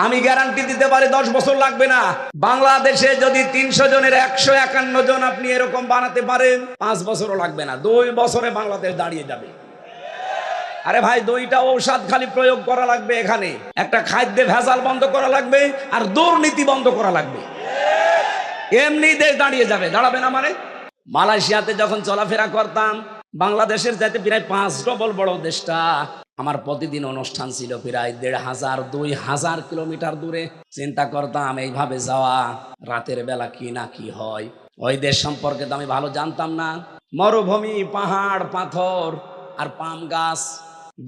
আমি গ্যারান্টি দিতে পারি 10 বছর লাগবে না। বাংলাদেশে যদি 300 জনের 151 জন আপনি এরকম বানাতে পারেন, 5 বছরও লাগবে না, 2 বছরে বাংলাদেশ দাঁড়িয়ে যাবে। আরে ভাই, 2টা ঔষধ খালি প্রয়োগ করা লাগবে। এখানে একটা খাদ্যে ভেজাল বন্ধ করা লাগবে, আর দুর্নীতি বন্ধ করা লাগবে, এমনি দেশ দাঁড়িয়ে যাবে। দাঁড়াবে না মানে? মালয়েশিয়াতে যখন চলাফেরা করতাম, বাংলাদেশের যাতে প্রায় 5 ডবল বড় দেশটা, আমার প্রতিদিন অনুষ্ঠান ছিল প্রায় 1500-2000 কিলোমিটার দূরে। চিন্তা করতাম এইভাবে যাওয়া, রাতের বেলা কি না কি হয়। ওই দেশ সম্পর্কে তো আমি ভালো জানতাম না। মরুভূমি, পাহাড়, পাথর আর পাম গাছ।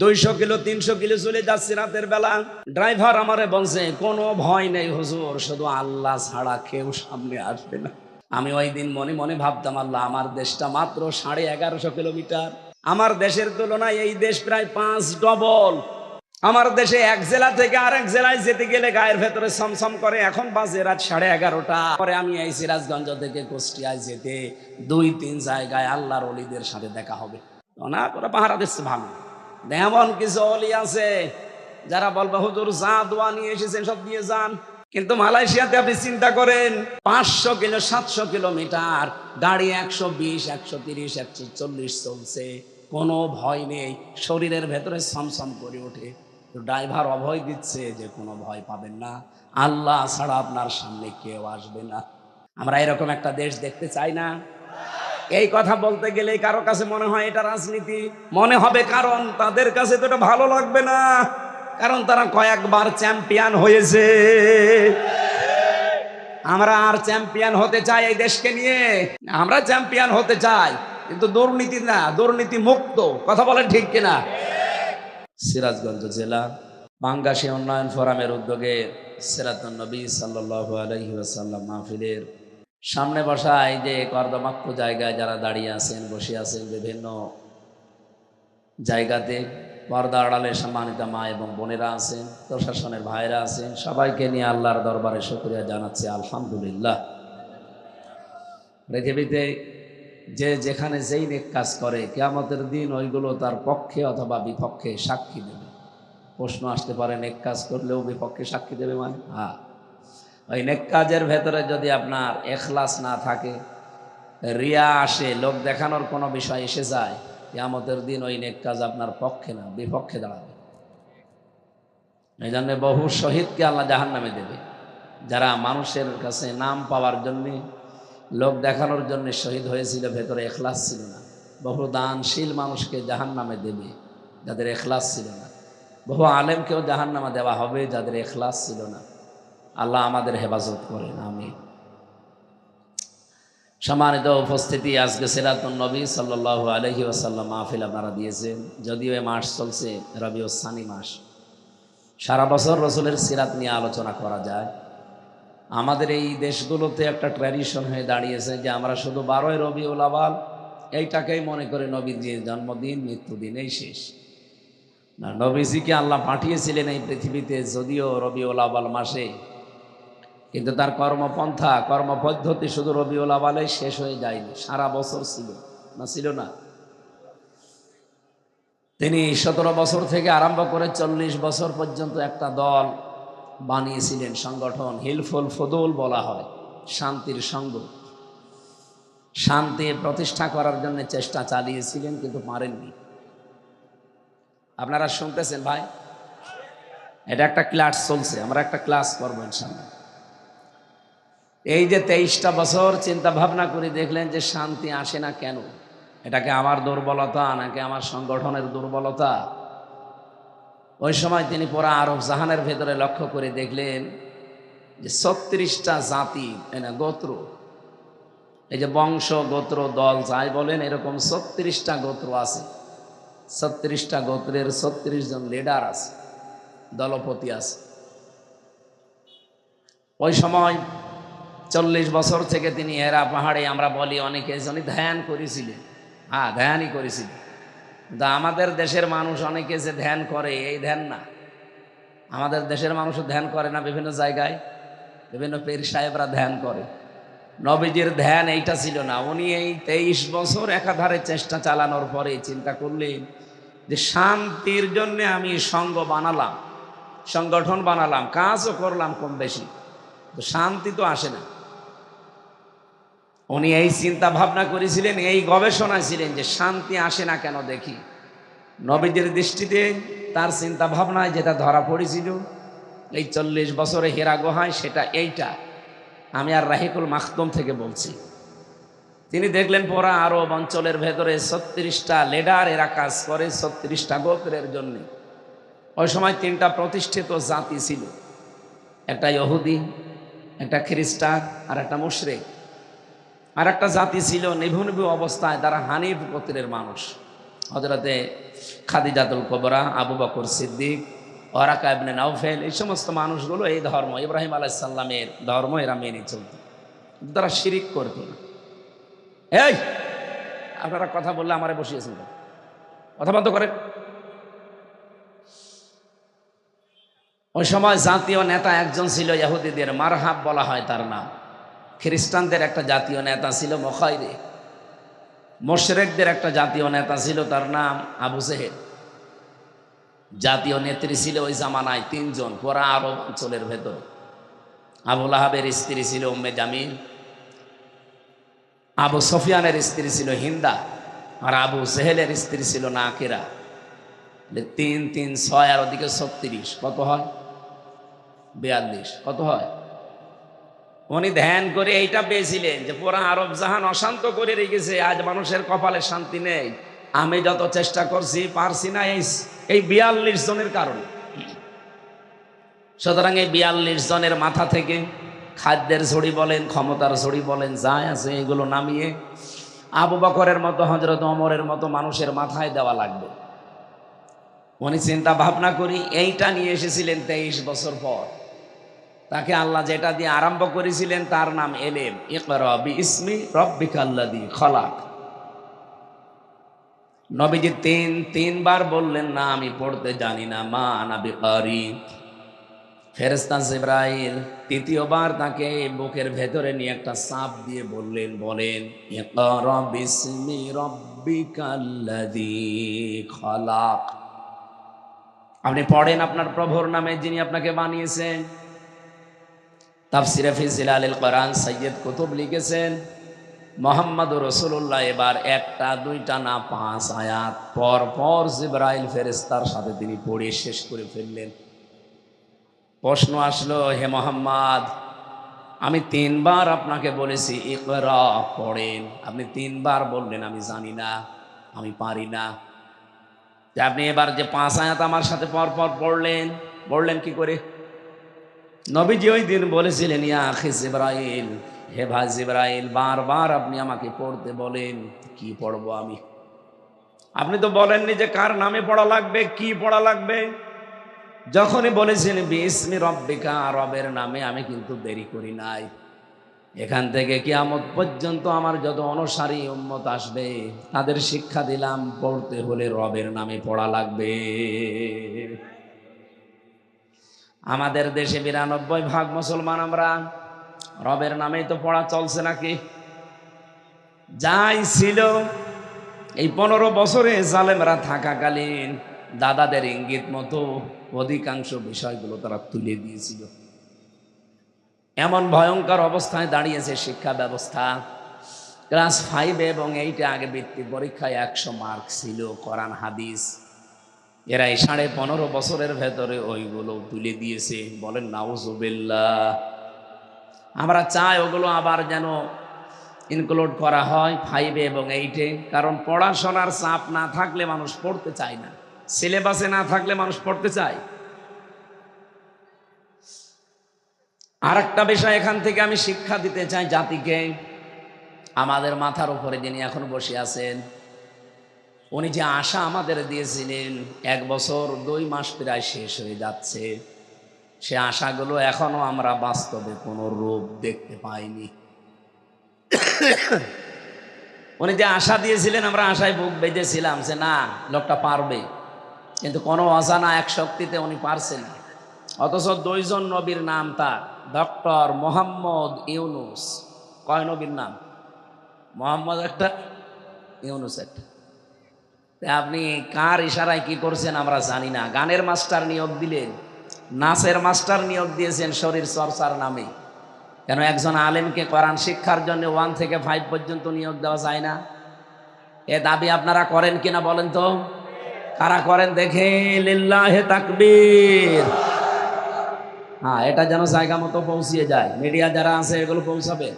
200 কিলো 300 কিলো চলে যাচ্ছি রাতের বেলা। ড্রাইভার আমারে বলছে, কোনো ভয় নেই হুজুর, শুধু আল্লাহ ছাড়া কেউ সামনে আসবে না। আমি ওই দিন মনে মনে ভাবতাম, আল্লাহ, আমার দেশটা মাত্র 1150 কিলোমিটার। আমার দেশের তুলনায় এই দেশ প্রায় 5 ডবল। আমার দেশে এক জেলা থেকে আরেক জেলায় যেতে গেলে গায়ের ভেতরে সমসম করে। এখন বাজে রাত 11:30। পরে আমি এই সিরাজগঞ্জ থেকে কুষ্টিয়ায় যেতে 2-3 জায়গায় আল্লাহর ওলিদের সাথে দেখা হবে। না করে পাহারা দিচ্ছে ভালো। এমন কিছু ওলি আছে যারা বলবে, হুজুর যা দোয়া নিয়ে এসেছেন সব দিয়ে যান। কিন্তু মালয়েশিয়াতে আপনি চিন্তা করেন, 500 কিলো 700 কিলোমিটার, গাড়ি 120, 130, 140 চলছে, কোনো ভয় নেই, শরীরের ভেতরে সমসম করে ওঠে। ড্রাইভার অভয় দিচ্ছে যে কোনো ভয় পাবেন না, আল্লাহ ছাড়া আপনার সামনে কেউ আসবে না। আমরা এরকম একটা দেশ দেখতে চাই না? এই কথা বলতে গেলে কারো কাছে মনে হয় এটা রাজনীতি মনে হবে, কারণ তাদের কাছে তো এটা ভালো লাগবে না, কারণ তারা কয়েকবার চ্যাম্পিয়ন হয়েছে। আমরা আর চ্যাম্পিয়ন হতে চাই এই দেশকে নিয়ে? আমরা চ্যাম্পিয়ন হতে চাই, কিন্তু দুর্নীতি না, দুর্নীতি মুক্ত। কথা বলেন ঠিক কিনা? সিরাজগঞ্জ জেলা বাংলাদেশ উন্নয়ন ফোরামের উদ্যোগে সিরাতুন নবী সাল্লাল্লাহু আলাইহি ওয়াসাল্লাম মাহফিলের সামনে বসা এই যে কর্দমাক্ত জায়গায় যারা দাঁড়িয়ে আছেন, বসে আছেন, বিভিন্ন জায়গাতে পর্দা আড়ালে সম্মানিত মা এবং বোনেরা আছেন, প্রশাসনের ভাইরা আছেন, সবাইকে নিয়ে আল্লাহর দরবারে শুকরিয়া জানাচ্ছি, আলহামদুলিল্লাহ। পৃথিবীতে যে যেখানে যেই নেক কাজ করে, কিয়ামতের দিন ওইগুলো তার পক্ষে অথবা বিপক্ষে সাক্ষী দেবে। প্রশ্ন আসতে পারে, নেক কাজ করলেও বিপক্ষে সাক্ষী দেবে মানে? হ্যাঁ, ওই নেক কাজের ভেতরে যদি আপনার এখলাস না থাকে, রিয়া আসে, লোক দেখানোর কোনো বিষয় এসে যায়, কিয়ামতের দিন ওই নেক কাজ আপনার পক্ষে না বিপক্ষে দাঁড়াবে। এই জন্য বহু শহীদকে আল্লাহ জাহান্নামে দেবে, যারা মানুষের কাছে নাম পাওয়ার জন্যে, লোক দেখানোর জন্য শহীদ হয়েছিল, ভেতরে এখলাস ছিল না। বহু দানশীল মানুষকে জাহান্নামে দেবে যাদের এখলাস ছিল না। বহু আলেমকেও জাহান্নামে দেওয়া হবে যাদের এখলাস ছিল না। আল্লাহ আমাদের হেফাজত করেন, আমিন। সম্মানিত উপস্থিতি, আজকে সিরাতুন নবী সাল্লাল্লাহু আলাইহি ওয়াসাল্লাম মাহফিল আপনারা দিয়েছেন। যদিও এই মাস চলছে রবিউল সানি মাস, সারা বছর রসুলের সিরাত নিয়ে আলোচনা করা যায়। আমাদের এই দেশগুলোতে একটা ট্র্যাডিশন হয়ে দাঁড়িয়েছে যে আমরা শুধু 12ই রবিউল আউয়াল এইটাকেই মনে করে নবীজির জন্মদিন, মৃত্যুদিন, এই শেষ না। নবীজিকে আল্লাহ পাঠিয়েছিলেন এই পৃথিবীতে যদিও রবিউল আউয়াল মাসে, কিন্তু তার কর্মপন্থা, কর্মপদ্ধতি শুধু রবিউল আউয়ালে শেষ হয়ে যায়নি, সারা বছর ছিল না, ছিল না। তিনি 17 বছর থেকে আরম্ভ করে 40 বছর পর্যন্ত একটা দল বানিয়েছিলেন, সংগঠন, হিলফুল ফুদুল বলা হয়, শান্তির সংঘ। শান্তি প্রতিষ্ঠা করার জন্য চেষ্টা চালিয়েছিলেন, কিন্তু পারেননি। আপনারা শুনতেছেন ভাই? এটা একটা ক্লাস চলছে, আমরা একটা ক্লাস করবো ইনশাআল্লাহ। এই যে 23টা বছর চিন্তা ভাবনা করে দেখলেন যে শান্তি আসে না কেন? এটাকে আমার দুর্বলতা নাকি আমার সংগঠনের দুর্বলতা? ওই সময় তিনি পুরা আরব জাহানের ভেতরে লক্ষ্য করে দেখলেন যে 36টা জাতি, গোত্র, এই যে বংশ, গোত্র, দল যাই বলেন, এরকম 36টা গোত্র আছে। 36টা গোত্রের 36 জন লিডার আছে, দলপতি আছে। ওই সময় 40 বছর থেকে তিনি হেরা পাহাড়ে, আমরা বলি অনেকে জনই ধ্যান করেছিলেন। হ্যাঁ, ধ্যানই করেছিলেন। কিন্তু আমাদের দেশের মানুষ অনেকে যে ধ্যান করে, এই ধ্যান না। আমাদের দেশের মানুষও ধ্যান করে না, বিভিন্ন জায়গায় বিভিন্ন পীর সাহেবরা ধ্যান করে। নবীজির ধ্যান এইটা ছিল না। উনি এই 23 বছর একাধারে চেষ্টা চালানোর পরে চিন্তা করলেন যে শান্তির জন্য আমি সঙ্গ বানালাম, সংগঠন বানালাম, কাজও করলাম কম বেশি, তো শান্তি তো আসে না। উনি এই চিন্তা ভাবনা করেছিলেন, এই গবেষণায় ছিলেন যে শান্তি আসে না কেন দেখি। নবীদের দৃষ্টিতে তার চিন্তা ভাবনায় যেটা ধরা পড়েছিল এই 40 বছরে হেরা গুহায়, সেটা এইটা। আমি আর রাহিকুল মাখতুম থেকে বলছি। তিনি দেখলেন পুরা আরব অঞ্চলের ভেতরে 36টা লিডার এরা কাজ করে 36টা গোত্রের জন্য। ওই সময় 3টা প্রতিষ্ঠিত জাতি ছিল, একটা ইহুদি, একটা খ্রিস্টান আর একটা মুশরিক। আর একটা জাতি ছিল নিভু অবস্থায়, তারা হানিফ গোত্রের মানুষ। হযরতে খাদিজাতুল কুবরা, আবু বকর সিদ্দিক, ওয়ারাকা ইবনে নাওফেল, এই সমস্ত মানুষগুলো এই ধর্ম, ইব্রাহিম আলাইহিস সালামের ধর্ম এরা মেনে চলত, তারা শিরিক করত না। এই আপনারা কথা বললে আমারে বসিয়েছেন, কথা বন্ধ করেন। ওই সময় জাতীয় নেতা একজন ছিল ইহুদিদের, মারহাব বলা হয় তার নাম। খ্রিস্টানদের একটা জাতীয় নেতা ছিল মুখাইরে। মুশরিকদের একটা জাতীয় নেতা ছিল, তার নাম আবু জেহেল। জাতীয় নেত্রী ছিল ওই জামানায় 3 জন পুরা আরব অঞ্চলের ভেতরে। আবু লাহাবের স্ত্রী ছিল উম্মে জামিল, আবু সুফিয়ানের স্ত্রী ছিল হিন্দা, আর আবু জেহেলের স্ত্রী ছিল নাকিরা। 3 3 6 আর ওদিকে 36, কত হয়? 42। কত হয়? উনি ধ্যান করে এইটা পেয়েছিলেন যে পুরা আরব জাহান অশান্ত করে রেখেছে, আজ মানুষের কপালে শান্তি নেই। আমি যত চেষ্টা করছি পারছি না এই 42 জনের কারণে। সুতরাং এই 42 জনের মাথা থেকে খাদ্যের ঝুড়ি বলেন, ক্ষমতার ঝুড়ি বলেন, যা আছে এগুলো নামিয়ে আবু বকরের মতো, হযরত ওমরের মতো মানুষের মাথায় দেওয়া লাগবে। উনি চিন্তা ভাবনা করি এইটা নিয়ে এসেছিলেন 23 বছর পর। তাকে আল্লাহ যেটা দিয়ে আরম্ভ করেছিলেন তার নাম এলেম। ইকরা বিইসমি রাব্বিকাল্লাযী খলাক। নবীজি তিনবার বললেন না আমি পড়তে জানি না, মা আনা বিকারি। ফেরেশতা জিবরাইল তৃতীয়বার তাকে বুকের ভেতরে নিয়ে একটা চাপ দিয়ে বলেন ইকরা বিইসমি রাব্বিকাল্লাযী খলাক। আপনি পড়েন আপনার প্রভুর নামে যিনি আপনাকে বানিয়েছেন। তাফসিরে ফি জিলালিল কোরআন সৈয়দ কুতুব লিখেছেন মুহাম্মদুর রাসূলুল্লাহ এবার 1টা 2টা না 5 আয়াত পর পর জিবরাইল ফেরেশতার সাথে তিনি পড়ে শেষ করে ফেললেন। প্রশ্ন আসলো, হে মুহাম্মদ, আমি 3বার আপনাকে বলেছি ইকরা পড়েন, আপনি 3বার বললেন আমি জানি না, আমি পারি না। আপনি এবার যে 5 আয়াত আমার সাথে পর পর পড়লেন কি করে? নবীজি ওই দিন বলেছিলেন, ইয়া আখি জিবরাইল, হে ভাই জিবরাইল, বারবার আপনি আমাকে পড়তে বলেন, কি পড়বো আমি? আপনি তো বলেননি যে কার নামে পড়া লাগবে, কি পড়া লাগবে। যখনই বলেছেন বিইসমি রাব্বিকা, রবের নামে, আমি কিন্তু দেরি করি নাই। এখান থেকে কিয়ামত পর্যন্ত আমার যত অনুসারী উম্মত আসবে তাদের শিক্ষা দিলাম পড়তে হলে রবের নামে পড়া লাগবে। আমাদের দেশে 92% মুসলমান আমরা, রবের নামেই তো পড়া চলছে নাকি? যাই ছিল এই 15 বছরে জালেমরা থাকাকালীন দাদাদের ইঙ্গিত মতো অধিকাংশ বিষয়গুলো তারা তুলে দিয়েছিল। এমন ভয়ঙ্কর অবস্থায় দাঁড়িয়েছে শিক্ষা ব্যবস্থা। ক্লাস 5 এবং 8-এ আগে বৃত্তি পরীক্ষায় 100 মার্ক ছিল কোরআন হাদিস। এরা এই 15.5 বছরের ভেতরে ওইগুলো তুলে দিয়েছে। বলেন নাউজুবিল্লাহ। আমরা চাই ওগুলো আবার যেন ইনক্লুড করা হয় 5 এবং 8-এ, কারণ পড়াশোনার চাপ না থাকলে মানুষ পড়তে চায় না, সিলেবাসে না থাকলে মানুষ পড়তে চায়। আর একটা বিষয় এখান থেকে আমি শিক্ষা দিতে চাই জাতিকে। আমাদের মাথার উপরে যিনি এখন বসে আছেন, উনি যে আশা আমাদের দিয়েছিলেন 1 বছর 2 মাস প্রায় শেষ হয়ে যাচ্ছে, সে আশাগুলো এখনো আমরা বাস্তবে কোনো রূপ দেখতে পাইনি। উনি যে আশা দিয়েছিলেন আমরা আশায় বুক বেঁধেছিলাম যে না, লোকটা পারবে, কিন্তু কোনো অজানা এক শক্তিতে উনি পারছে না। অথচ 2 জন নবীর নাম তার, ডক্টর মোহাম্মদ ইউনুস। কয় নবীর নাম? মোহাম্মদ একটা, ইউনুস একটা। আপনি কার ইশারায় কি করছেন আমরা জানি না। গানের মাস্টার নিয়োগ দিলেন, নাচের মাস্টার নিয়োগ দিয়েছেন শরীর চর্চার নামে। কেন একজন আলেমকে কোরআন শিক্ষার জন্য 1 থেকে 5 পর্যন্ত নিয়োগ দেওয়া যায় না? এ দাবি আপনারা করেন কিনা বলেন তো? কারা করেন দেখে? লিল্লাহে তাকবীর। হ্যাঁ, এটা যেন জায়গা মতো পৌঁছিয়ে যায়। মিডিয়া যারা আছে এগুলো পৌঁছাবে।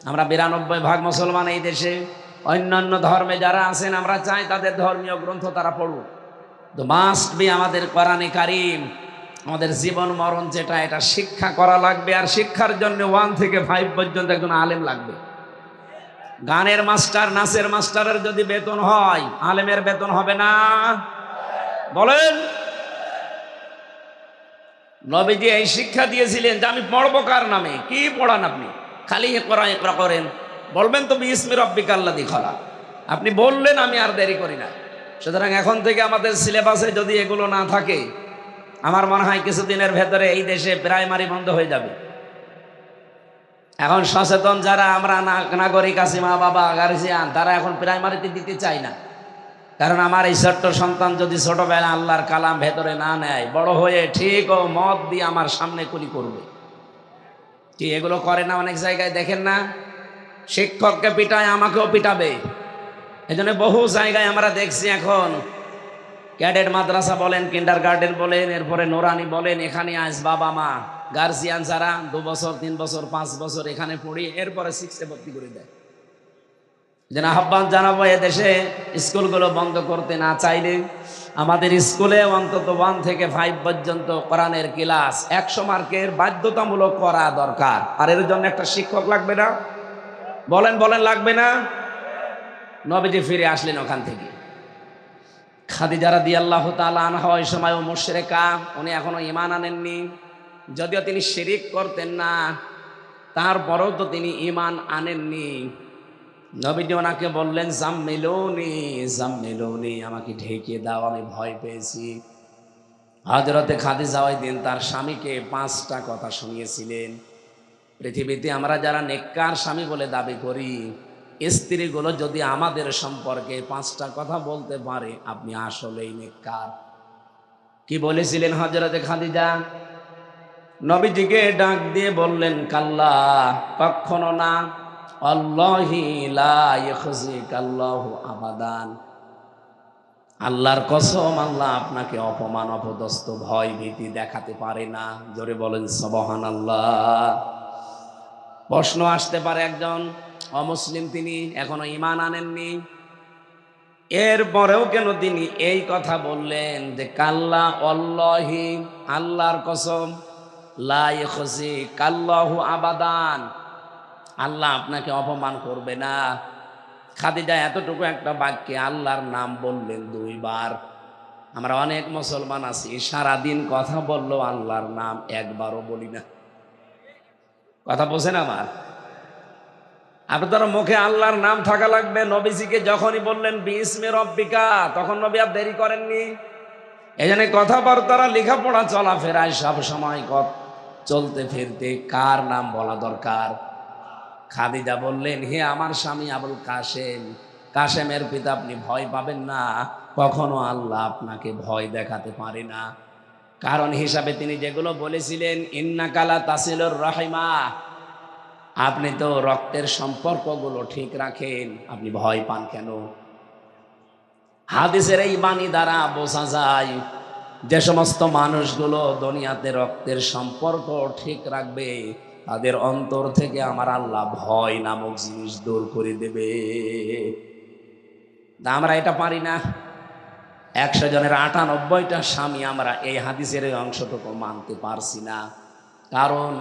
আমরা 92% মুসলমান এই দেশে। অন্যান্য ধর্মে যারা আছেন আমরা চাই তাদের ধর্মীয় গ্রন্থ তারা পড়ুক। তো মাস্ট বি আমাদের কোরআনে কারীম, আমাদের জীবন মরণ যেটা, এটা শিক্ষা করা লাগবে। আর শিক্ষার জন্য 1 থেকে 5 পর্যন্ত একজন আলেম লাগবে। গানের মাস্টার, নাচের মাস্টারের যদি বেতন হয়, আলেমের বেতন হবে না? বলেন। নবীজি এই শিক্ষা দিয়েছিলেন যে আমি পড়বো কার নামে? কি পড়ান আপনি? খালি ইকরা করেন। বলবেন তো বিসমি রাব্বিকাল্লাযী খালাক। আপনি বললেন, আমি আর দেরি করি না। সুতরাং এখন থেকে আমাদের সিলেবাসে যদি এগুলো না থাকে, আমার মনে হয় কিছুদিনের ভেতরে এই দেশে প্রাইমারি বন্ধ হয়ে যাবে। এখন সচেতন যারা আমরা নাগরিক আছি, মা বাবা গার্জিয়ান, তারা এখন প্রাইমারিতে দিতে চায় না। কারণ আমার এই ছোট্ট সন্তান যদি ছোটবেলা আল্লাহর কালাম ভেতরে না নেয়, বড় হয়ে ঠিক ও মত দিয়ে আমার সামনে কুলি করবে। কি এগুলো করে না? অনেক জায়গায় দেখেন না, শিক্ষককে পিটায়, আমাকেও পিটাবে। এজন্য বহু জায়গায় আমরা দেখছি এখন ক্যাডেট মাদ্রাসা বলেন, কিন্ডারগার্টেন বলেন, এরপরে নোরানি বলেন, এখানে আজ বাবা মা গার্জিয়ান যারা 2 বছর 3 বছর 5 বছর এখানে পড়ি, এরপরে 6-এ ভর্তি করে দেয়। যেন আহ্বান জানাবো, এদেশে স্কুলগুলো বন্ধ করতে না চাইলে আমাদের স্কুলে অন্তত 1 থেকে 5 পর্যন্ত কোরআনের ক্লাস 100 মার্কের বাধ্যতামূলক করা দরকার। আর এর জন্য একটা শিক্ষক লাগবে না? বলেন বলেন, লাগবে না? নবীজি ফিরে আসলেন ওখান থেকে। খাদিজা রাদিয়াল্লাহু তাআলা আনহা ওই সময়ও মুশরিকা, উনি এখনো ঈমান আনেননি। যদিও তিনি শিরিক করতেন না, তারপরেও তো তিনি ঈমান আনেননি। নবীজি ওনাকে বললেন, জাম্মিলুনি জাম্মিলুনি, আমাকে ঢেকে দাও, আমি ভয় পেয়েছি। হযরতে খাদিজা ওই দিন তার স্বামীকে 5টা কথা শুনিয়েছিলেন। পৃথিবীতে আমরা যারা নেককার স্বামী বলে দাবি করি, স্ত্রীগুলো যদি আমাদের সম্পর্কে 5টা কথা বলতে পারে, আপনি আসলেই নেককার। কি বলেছিলেন হযরতে খাদিজা? নবীজিকে ডাক দিয়ে বললেন, কাল্লা, কখনো না, আল্লাহি লা ইখজিকাল্লাহু আবাদান, আল্লাহর কসম, আল্লাহ আপনাকে অপমান অপদস্থ ভয় ভীতি দেখাতে পারে না। জোরে বলেন সুবহানাল্লাহ। প্রশ্ন আসতে পারে, একজন অমুসলিম, তিনি এখনো ঈমান আনেননি, এরপরেও কেন তিনি এই কথা বললেন যে কাল্লা আল্লাহি, আল্লাহর কসম, লা ইখজিকাল্লাহু আবাদান, আল্লাহ আপনাকে অপমান করবে না। খাদিজা এতটুকু একটা বাক্যে আল্লাহর নাম বললেন 2 বার। আমরা অনেক মুসলমান আছি, সারাদিন কথা বললেও আল্লাহর নাম একবারও বলি না। কথা বোঝেন আমার? আপনার মুখে আল্লাহর নাম থাকা লাগবে। নবীজিকে যখনই বললেন বিসমি রব্বিকা, তখন নবী আর দেরি করেননি। এই জন্য কথাবার্তারা, লেখাপড়া, চলাফেরায় সব সময় চলতে ফিরতে কার নাম বলা দরকার? খাদিজা বললেন, হে আমার স্বামী আবুল কাসেম, কাসেমের পিতা, আপনি ভয় পাবেন না। কখনো আল্লাহ আপনাকে ভয় দেখাতে পারে না। কারণ হিসাবে তিনি যেগুলো বলেছিলেন, ইন্নাকা লা তাসিলুর রাহিমা, আপনি তো রক্তের সম্পর্কগুলো ঠিক রাখেন, আপনি ভয় পান কেন? হাদিসের এই বাণী দ্বারা বোঝা যায় যে সমস্ত মানুষগুলো দুনিয়াতে রক্তের সম্পর্ক ঠিক রাখবে, তাদের অন্তর থেকে আমার আল্লাহ ভয় নামক জিনিস দূর করে দেবে। আমরা এটা পারি না। 100 জনের 98টা স্বামী আমরা এই হাদিসের এই অংশটুকু মানতে পারছি না। কারণ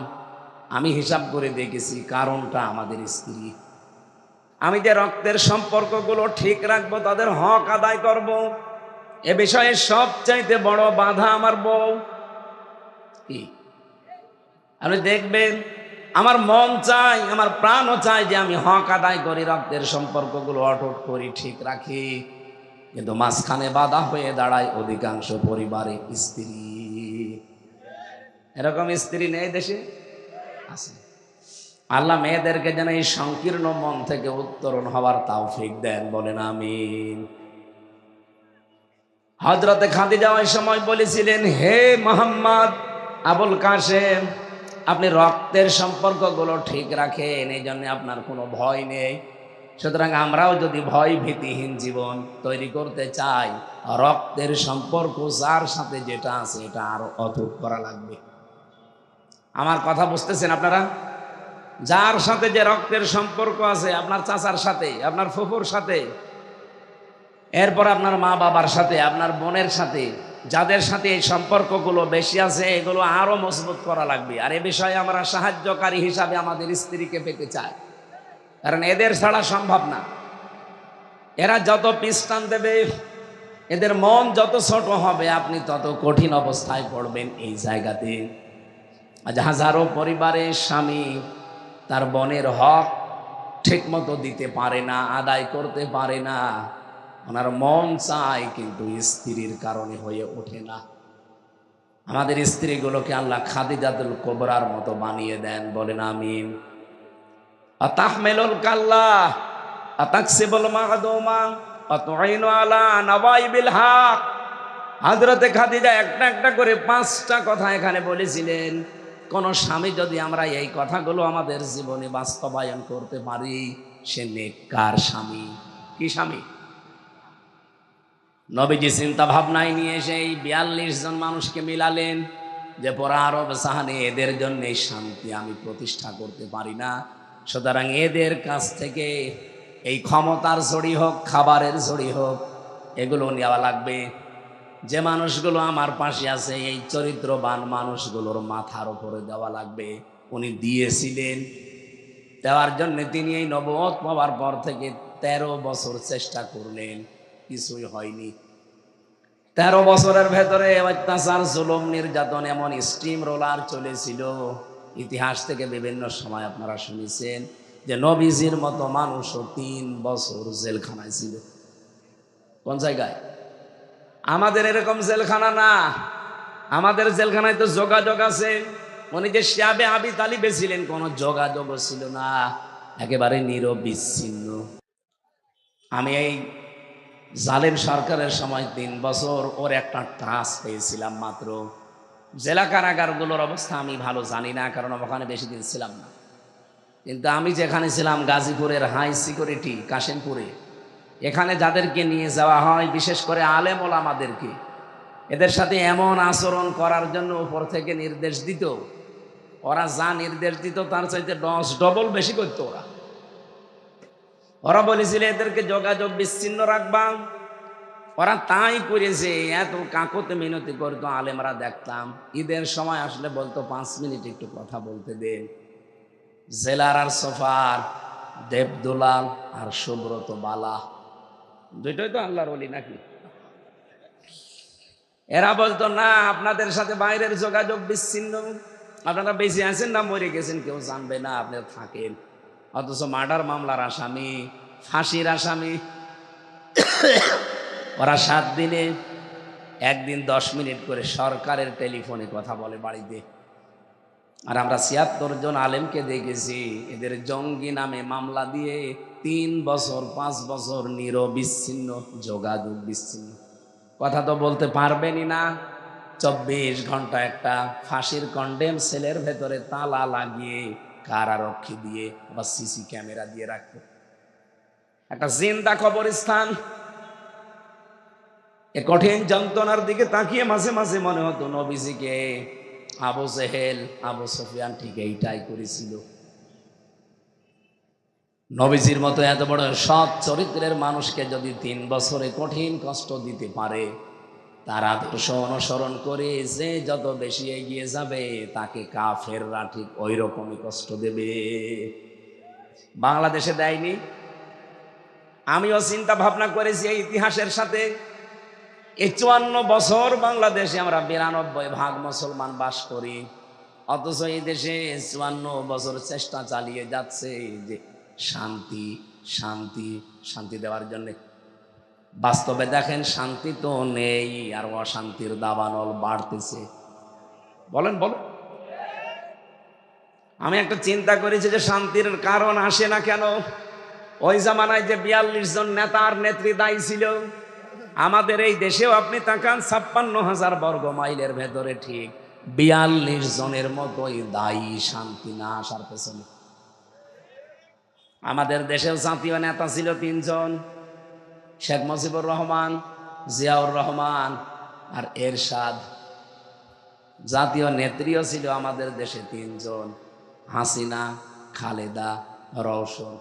আমি হিসাব করে দেখেছি, কারণটা আমাদের স্ত্রী। আমি যে রক্তের সম্পর্কগুলো ঠিক রাখবো, তাদের হক আদায় করব, এ বিষয়ে সবচাইতে বড় বাধা আমার বউ। কি আপনি দেখবেন, আমার মন চাই, আমার প্রাণও চাই যে আমি হক আদায় করি, রক্তের সম্পর্কগুলো অটুট করি, ঠিক রাখি। কিন্তু মাঝখানে বাধা হয়ে দাঁড়ায় অধিকাংশ পরিবারে স্ত্রী। এরকম স্ত্রী নেই দেশে? আছে। আল্লাহ মেয়েদেরকে যেন এই সংকীর্ণ মন থেকে উত্তরণ হওয়ার তৌফিক দেন, বলেন আমিন। হযরতে খাদিজা ওই সময় বলেছিলেন, হে মুহাম্মদ, আবুল কাসেম, আপনি রক্তের সম্পর্কগুলো ঠিক রাখেন, এই জন্য আপনার কোনো ভয় নেই। সুতরাং আমরাও যদি ভয় ভীতিহীন জীবন তৈরি করতে চাই, রক্তের সম্পর্ক যার সাথে যেটা আছে এটা আরো অটুট করা লাগবে। আমার কথা বুঝতেছেন আপনারা? যার সাথে যে রক্তের সম্পর্ক আছে, আপনার চাচার সাথে, আপনার ফুফুর সাথে, এরপর আপনার মা বাবার সাথে, আপনার বোনের সাথে, যাদের সাথে এই সম্পর্কগুলো বেশি আছে, এগুলো আরো মজবুত করা লাগবে। আর এ বিষয়ে আমরা সাহায্যকারী হিসাবে আমাদের স্ত্রীকে পেতে চাই, কারণ এদের ছাড়া সম্ভব না। এরা যত পিস্টান দেবে, এদের মন যত ছোট হবে, আপনি তত কঠিন অবস্থায় পড়বেন এই জায়গাতে। আজ হাজারো পরিবারের স্বামী তার বোনের হক ঠিক মতো দিতে পারে না, আদায় করতে পারে না। ওনার মন চায়, কিন্তু স্ত্রীর কারণে হয়ে ওঠে না। আমাদের স্ত্রীগুলোকে আল্লাহ খাদিজাতুল কুবরার মতো বানিয়ে দেন, বলেন আমিন। আতাহমিলুল কাল্লা আতাকসিবুল মাগদুমা আতুইনু আলা নওয়াইবিল হক। হযরতে খাদিজা একটা একটা করে 5টা কথা এখানে বলেছিলেন। কোন স্বামী যদি আমরা এই কথাগুলো আমাদের জীবনে বাস্তবায়ন করতে পারি, সে নেককার স্বামী। কি স্বামী? নবীজি চিন্তা ভাবনায় নিয়ে সেই 42 জন মানুষকে মিলালেন যে পরা আরব সাহানে এদের জন্য শান্তি আমি প্রতিষ্ঠা করতে পারি না, সুতরাং এদের কাছ থেকে এই ক্ষমতার ঝড়ি হোক, খাবারের ঝড়ি হোক, এগুলো নেওয়া লাগবে। যে মানুষগুলো আমার পাশে আছে, এই চরিত্রবান মানুষগুলোর মাথার উপরে দেওয়া লাগবে। উনি দিয়েছিলেন, দেওয়ার জন্য তিনি এই নবুয়ত পাওয়ার পর থেকে 13 বছর চেষ্টা করলেন, কিছুই হয়নি। 13 বছরের ভেতরে অত্যাচার, জুলুম, নির্যাতন এমন স্টিম রোলার চলেছিল। ইতিহাস থেকে বিভিন্ন সময় আপনারা শুনেছেন যে নবীজির মতো মানুষও 3 বছর জেলখানায় ছিল। কোন জায়গায়? আমাদের এরকম জেলখানা না, আমাদের জেলখানায় তো যোগাযোগ আছে। উনি যে শিয়াবে আবি তালিবে ছিলেন, কোনো যোগাযোগও ছিল না, একেবারে নিরবিচ্ছিন্ন। আমি এই জালেম সরকারের সময় 3 বছর ওর একটা টাচ পেয়েছিলাম মাত্র। জেলা কারাগারগুলোর অবস্থা আমি ভালো জানি না, কারণ ওখানে বেশি দিন ছিলাম না। কিন্তু আমি যেখানে ছিলাম গাজীপুরের হাই সিকিউরিটি কাশিমপুরে, এখানে যাদেরকে নিয়ে যাওয়া হয়, বিশেষ করে আলেম ওলামাদেরকে, এদের সাথে এমন আচরণ করার জন্য উপর থেকে নির্দেশ দিত। ওরা যা নির্দেশ দিত তার চাইতে 10 ডবল বেশি করতো। ওরা বলেছিল এদেরকে যোগাযোগ বিচ্ছিন্ন রাখবা। ওরা তাই করেছে। এত কাকতে মিনতি করতো আলেমরা, দেখতাম ঈদের সময় আসলে বলতো 5 মিনিট একটু কথা বলতে দেন। জেলার আর সোফার, দেবদুলাল আর সুব্রত বালা, দুইটাই তো আল্লাহর ওলি নাকি? এরা বলতো না, আপনাদের সাথে বাইরের যোগাযোগ বিচ্ছিন্ন, আপনারা বেঁচে আছেন না মরে গেছেন কেউ জানবে না, আপনারা থাকেন। অথচ মার্ডার মামলার আসামি, ফাঁসির আসামি, ওরা 7 দিনে একদিন 10 মিনিট করে সরকারের টেলিফোনে কথা বলে বাড়িতে। আর আমরা 76 জন আলেমকে দেখেছি এদের জঙ্গি নামে মামলা দিয়ে 3 বছর 5 বছর নিরবিচ্ছিন্ন যোগাযোগ বিচ্ছিন্ন। কথা তো বলতে পারবেনই না। 24 ঘন্টা একটা ফাঁসির কন্ডেম সেলের ভেতরে তালা লাগিয়ে কারারক্ষী দিয়ে বা সিসি ক্যামেরা দিয়ে রাখতো। একটা জিন্দা কবরস্থান। এ কঠিন যন্ত্রণার দিকে তাকিয়ে মাঝে মাঝে মনে হতো নবীজিকে আবু জেহেল, আবু সুফিয়ান ঠিক এইটাই করেছিল। নবীজির মতো এত বড় সৎ চরিত্রের মানুষকে যদি 3 বছরে কঠিন কষ্ট দিতে পারে, তার আদর্শ অনুসরণ করে যে যত বেশি এগিয়ে যাবে, তাকে কাফেররা ঠিক ওই রকমই কষ্ট দেবে। বাংলাদেশে দেয়নি। আমিও চিন্তা ভাবনা করেছি এই ইতিহাসের সাথে। এই 54 বছর বাংলাদেশে আমরা 92% মুসলমান বাস করি, অথচ এই দেশে 54 বছর চেষ্টা চালিয়ে যাচ্ছে যে শান্তি শান্তি শান্তি দেওয়ার জন্য। বাস্তবে দেখেন শান্তি তো নেই, আর অশান্তির দাবানল বাড়তেছে। বলেন বলেন। আমি একটা চিন্তা করেছি যে শান্তির কারণ আসে না কেন। ওই জামানায় যে 42 জন নেতা আর নেত্রী দায়ী ছিল, আমাদের এই দেশেও আপনি তাকান 56,000 বর্গ মাইলের ভেতরে ঠিক 42 জনের মতোই দায়ী শান্তি না আসার পেছনে। আমাদের দেশেও জাতীয় নেতা ছিল 3 জন, শেখ মুজিবুর রহমান, জিয়াউর রহমান আর এরশাদ। জাতীয় নেত্রীও ছিল আমাদের দেশে 3 জন, হাসিনা, খালেদা, রওশন।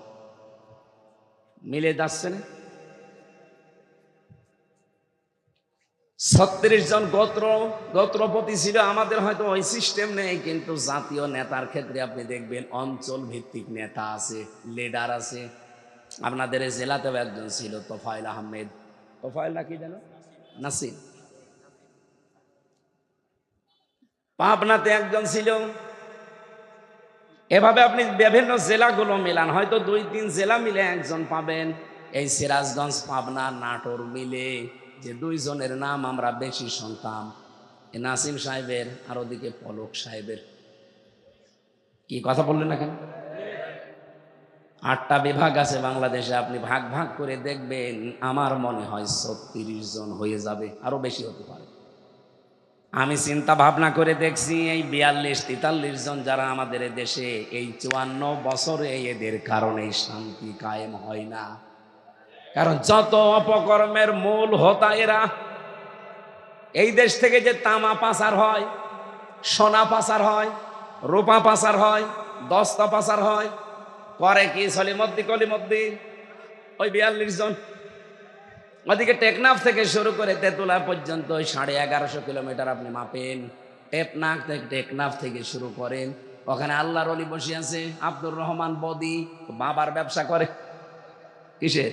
মিলে যাচ্ছে না? 36 জন গোত্রপতি ছিল আমাদের। হয়তো ওই সিস্টেম নেই, কিন্তু জাতীয় নেতার ক্ষেত্রে আপনি দেখবেন অঞ্চল ভিত্তিক নেতা আছে, লিডার আছে। আপনাদের এই জেলাতেও একজন ছিল, তোফায়েল আহমেদ, তোফায়েল না কি যেন, নাসির। পাবনাতে একজন ছিল। এভাবে আপনি বিভিন্ন জেলাগুলো মিলান, হয়তো 2-3 জেলা মিলে একজন পাবেন। এই সিরাজগঞ্জ, পাবনা, নাটোর মিলে যে 2 জনের নাম আমরা বেশি শুনতাম, এই নাসিম সাহেবের আর ওদিকে পলক সাহেবের। কি কথা বললেন না কেন? 8টা বিভাগ আছে বাংলাদেশে, আপনি ভাগ ভাগ করে দেখবেন, আমার মনে হয় 36 জন হয়ে যাবে, আরো বেশি হতে পারে। আমি চিন্তা ভাবনা করে দেখছি, এই 42-43 জন যারা আমাদের দেশে, এই 54 বছরে এদের কারণে শান্তি কায়েম হয় না। কারণ যত অপকর্মের মূল হোতা এরা। এই দেশ থেকে যে তামা পাচার হয়, সোনা পাচার হয়, রূপা পাচার হয়, দস্তা পাচার হয়, করে কি সলিমদ্দি কলিমদ্দি, ওই 42 জন। ওদিকে টেকনাফ থেকে শুরু করে তেতুলা পর্যন্ত 1150 কিলোমিটার আপনি মাপেন। টেকনাফ থেকে শুরু করেন, ওখানে আল্লাহর ওলি বসে আছে আব্দুর রহমান বদি, বাবার ব্যবসা করে। কিসের?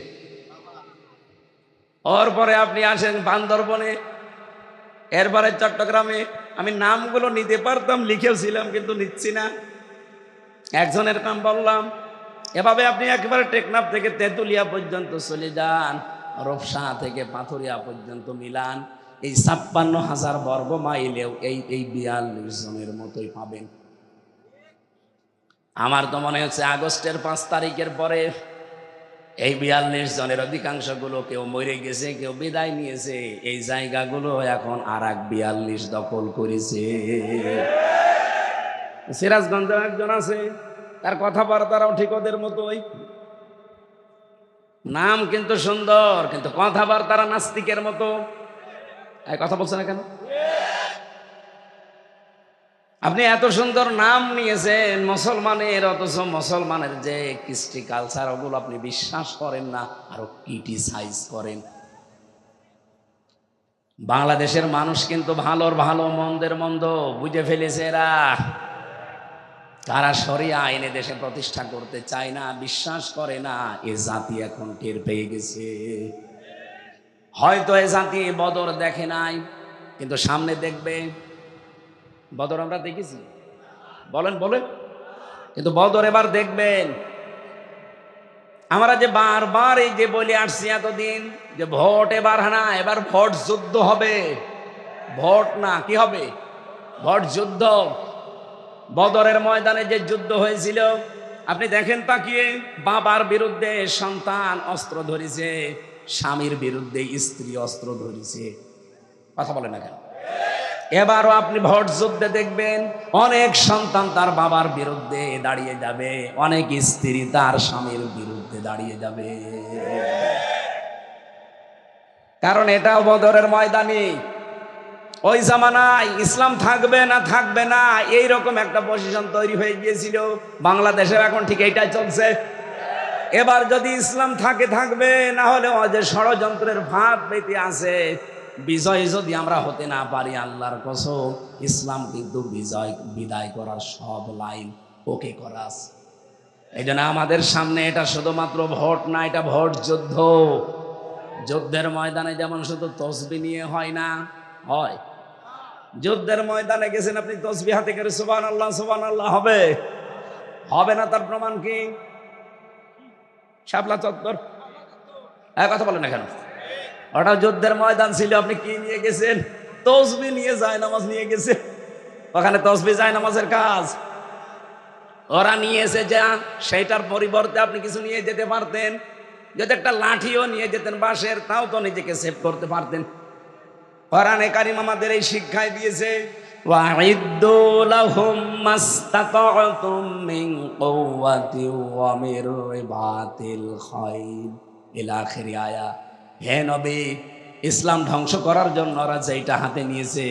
ওর পরে আপনি আসেন বান্দরবনে, এরপরে চট্টগ্রামে। আমি নামগুলো নিতে পারতাম, লিখেওছিলাম, কিন্তু নিচ্ছি না, একজনের নাম বললাম। এভাবে আপনি একেবারে টেকনাফ থেকে তেতুলিয়া পর্যন্ত চলে যান, রূপসা থেকে পাথুরিয়া পর্যন্ত মিলান, এই 56,000 বর্গ মাইলেও এই 42 জনের মতোই পাবেন। আমার তো মনে হচ্ছে আগস্টের 5 তারিখের পরে এই 42 জনের অধিকাংশগুলো কেউ মরে গেছে, কেউ বিদায় নিয়েছে। এই জায়গাগুলো এখন আর 42 দখল করেছে। সিরাজগঞ্জের একজন আছে, তার কথাবার্তারাও ঠিক ওদের মতোই। নাম কিন্তু সুন্দর, কিন্তু কথাবার্তারা নাস্তিকের মতো। এই কথা বলছে না কেন? আপনি এত সুন্দর নাম নিয়েছেন মুসলমানের, অথচ মুসলমানের যে কৃষ্টি কালচার, ওগুলো আপনি বিশ্বাস করেন না, আরো ক্রিটিসাইজ করেন। বাংলাদেশের মানুষ কিন্তু ভালোর ভালো, মন্দের মন্দ বুঝে ফেলেছে এরা। তারা শরিয়া আইনে দেশে প্রতিষ্ঠা করতে চায় না, বিশ্বাস করে না। এ জাতি এখন টের পেয়ে গেছে। হয়তো এ জাতি বদর দেখে নাই, কিন্তু সামনে দেখবে। বদর আমরা দেখেছি, বলেন বলেন, কিন্তু বদর এবার দেখবেন। আমরা যে বারবার এই যে বলে আসছি এতদিন, যে ভোট এবার না, এবার ভোট যুদ্ধ হবে। ভোট না, কি হবে? ভোট যুদ্ধ। বদরের ময়দানে যে যুদ্ধ হয়েছিল, আপনি দেখেন তাকিয়ে, বাবার বিরুদ্ধে সন্তান অস্ত্র ধরেছে, স্বামীর বিরুদ্ধে স্ত্রী অস্ত্র ধরেছে। কথা বলে না কেন? এবারও আপনি ভোট যুদ্ধে দেখবেন, অনেক সন্তান তার বাবার বিরুদ্ধে দাঁড়িয়ে যাবে, অনেক স্ত্রী তার স্বামীর বিরুদ্ধে দাঁড়িয়ে যাবে। কারণ এটাও বদরের ময়দানে। ওই জামানায় ইসলাম থাকবে না থাকবে না, এইরকম একটা পজিশন তৈরি হয়ে গিয়েছিল। বাংলাদেশেও এখন ঠিক এইটাই চলছে। এবার যদি ইসলাম থাকে থাকবে, না হলে যে ষড়যন্ত্রের ভাব পেতে আছে। বিজয় যদি আমরা হতে না পারি, আল্লাহর কসম, ইসলাম কিন্তু বিদায় করার সব লাইন ওকে করা আছে। এই জন্য আমাদের সামনে এটা শুধুমাত্র ভোট না, এটা ভোট যুদ্ধ। যুদ্ধের ময়দানে যেমন শুধু তসবিহ নিয়ে হয় না, হয়। যুদ্ধের ময়দানে গেছেন আপনি, তসবিহ হাতে করে সুবহানাল্লাহ সুবহানাল্লাহ হবে? হবে না। তার প্রমাণ কি? শাপলা চত্বর। কথা বলেন না কেন? ওটা যুদ্ধের ময়দান ছিল। আপনি কি নিয়ে গেছেন? তসবিহ নিয়ে, যায় নামাজ নিয়ে গেছে। ওখানে তসবিহ যায় নামাজের কাজ। ওরা নিয়েছে যা, সেইটার পরিবর্তে আপনি কিছু নিয়ে যেতে পারতেন। যদি একটা লাঠিও নিয়ে যেতেন বাঁশের, তাও তো নিজেকে সেভ করতে পারতেন। কোরআনে কারিম আমাদের এই শিক্ষায় দিয়েছে, ওয়াইদ্দু লাহুম মাসতাতা'তুম মিন কুওয়াতি ওয়া মির রিবাতিল খাইল ইলা আখির আয়া। হে নবী, ইসলাম ধ্বংস করার জন্য ওরা যেটা হাতে নিয়েছে,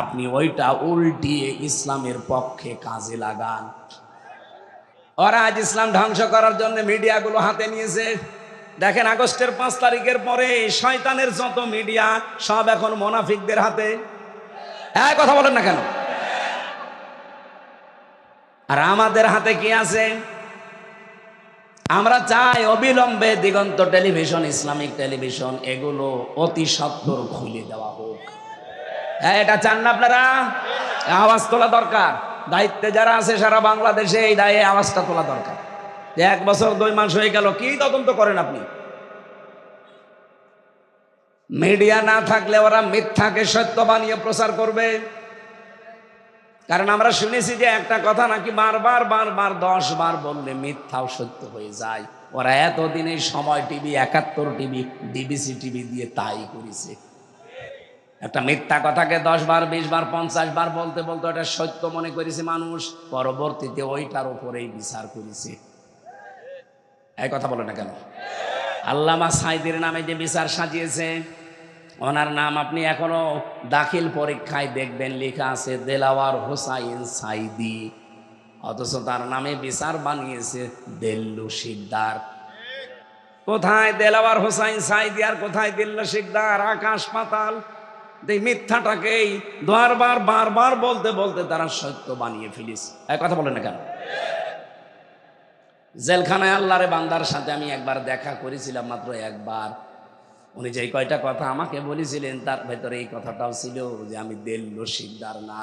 আপনি ওইটা উল্টিয়ে ইসলামের পক্ষে কাজে লাগান। ওরা আজ ইসলাম ধ্বংস করার জন্য মিডিয়াগুলো হাতে নিয়েছে। দেখেন, আগস্টের 5 তারিখের পরে শয়তানের যত মিডিয়া সব এখন মুনাফিকদের হাতে। হ্যাঁ, কথা বলেন না কেন? আর আমাদের হাতে কি আছে? আমরা চাই অবিলম্বে দিগন্ত টেলিভিশন, ইসলামিক টেলিভিশন, এগুলো অতি সত্বর খুলে দেওয়া হোক। হ্যাঁ, এটা চান না আপনারা? আওয়াজ তোলা দরকার। দায়িত্বে যারা আছে সারা বাংলাদেশে এই দায়ে আওয়াজটা তোলা দরকার। 1 বছর 2 মাস হয়ে গেল, কি তদন্ত করেন আপনি? মিডিয়া না থাকলে ওরা মিথ্যাকে সত্য বানিয়ে প্রচার করবে। কারণ আমরা শুনেছি যে একটা কথা নাকি বারবার 10 বার বললে মিথ্যাও সত্য হয়ে যায়। ওরা এতদিন এই সময় টিভি, 71 টিভি, ডিবিসি টিভি দিয়ে তাই করেছে। একটা মিথ্যা কথাকে 10 বার, 20 বার, 50 বার বলতে বলতে এটা সত্য মনে করেছে মানুষ, পরবর্তীতে ওইটার উপরেই বিচার করেছে। এই কথা বলে না কেন? আল্লামা সাইদির নামে যে বিচার সাজিয়েছে, ওনার নাম আপনি এখনো দাখিল পরীক্ষায় দেখবেন লেখা আছে দেলাওয়ার হোসাইন সাইদি, অথচ তার নামে বিচার বানিয়েছে দেল্লু শিকদার। কোথায় দেলাওয়ার হোসাইন সাইদি আর কোথায় দেল্লু শিকদার? আকাশ পাতাল। এই মিথ্যাটাকেই বারবার বলতে বলতে তারা সত্য বানিয়ে ফেলিস। এই কথা বলেন না কেন? জেলখানায় আল্লাহরে বান্দার সাথে আমি একবার দেখা করেছিলাম, মাত্র একবার। উনি যে কয়টা কথা আমাকে বলেছিলেন তার ভেতরে এই কথাটাও ছিল যে আমি দেল্লু শিকদার না,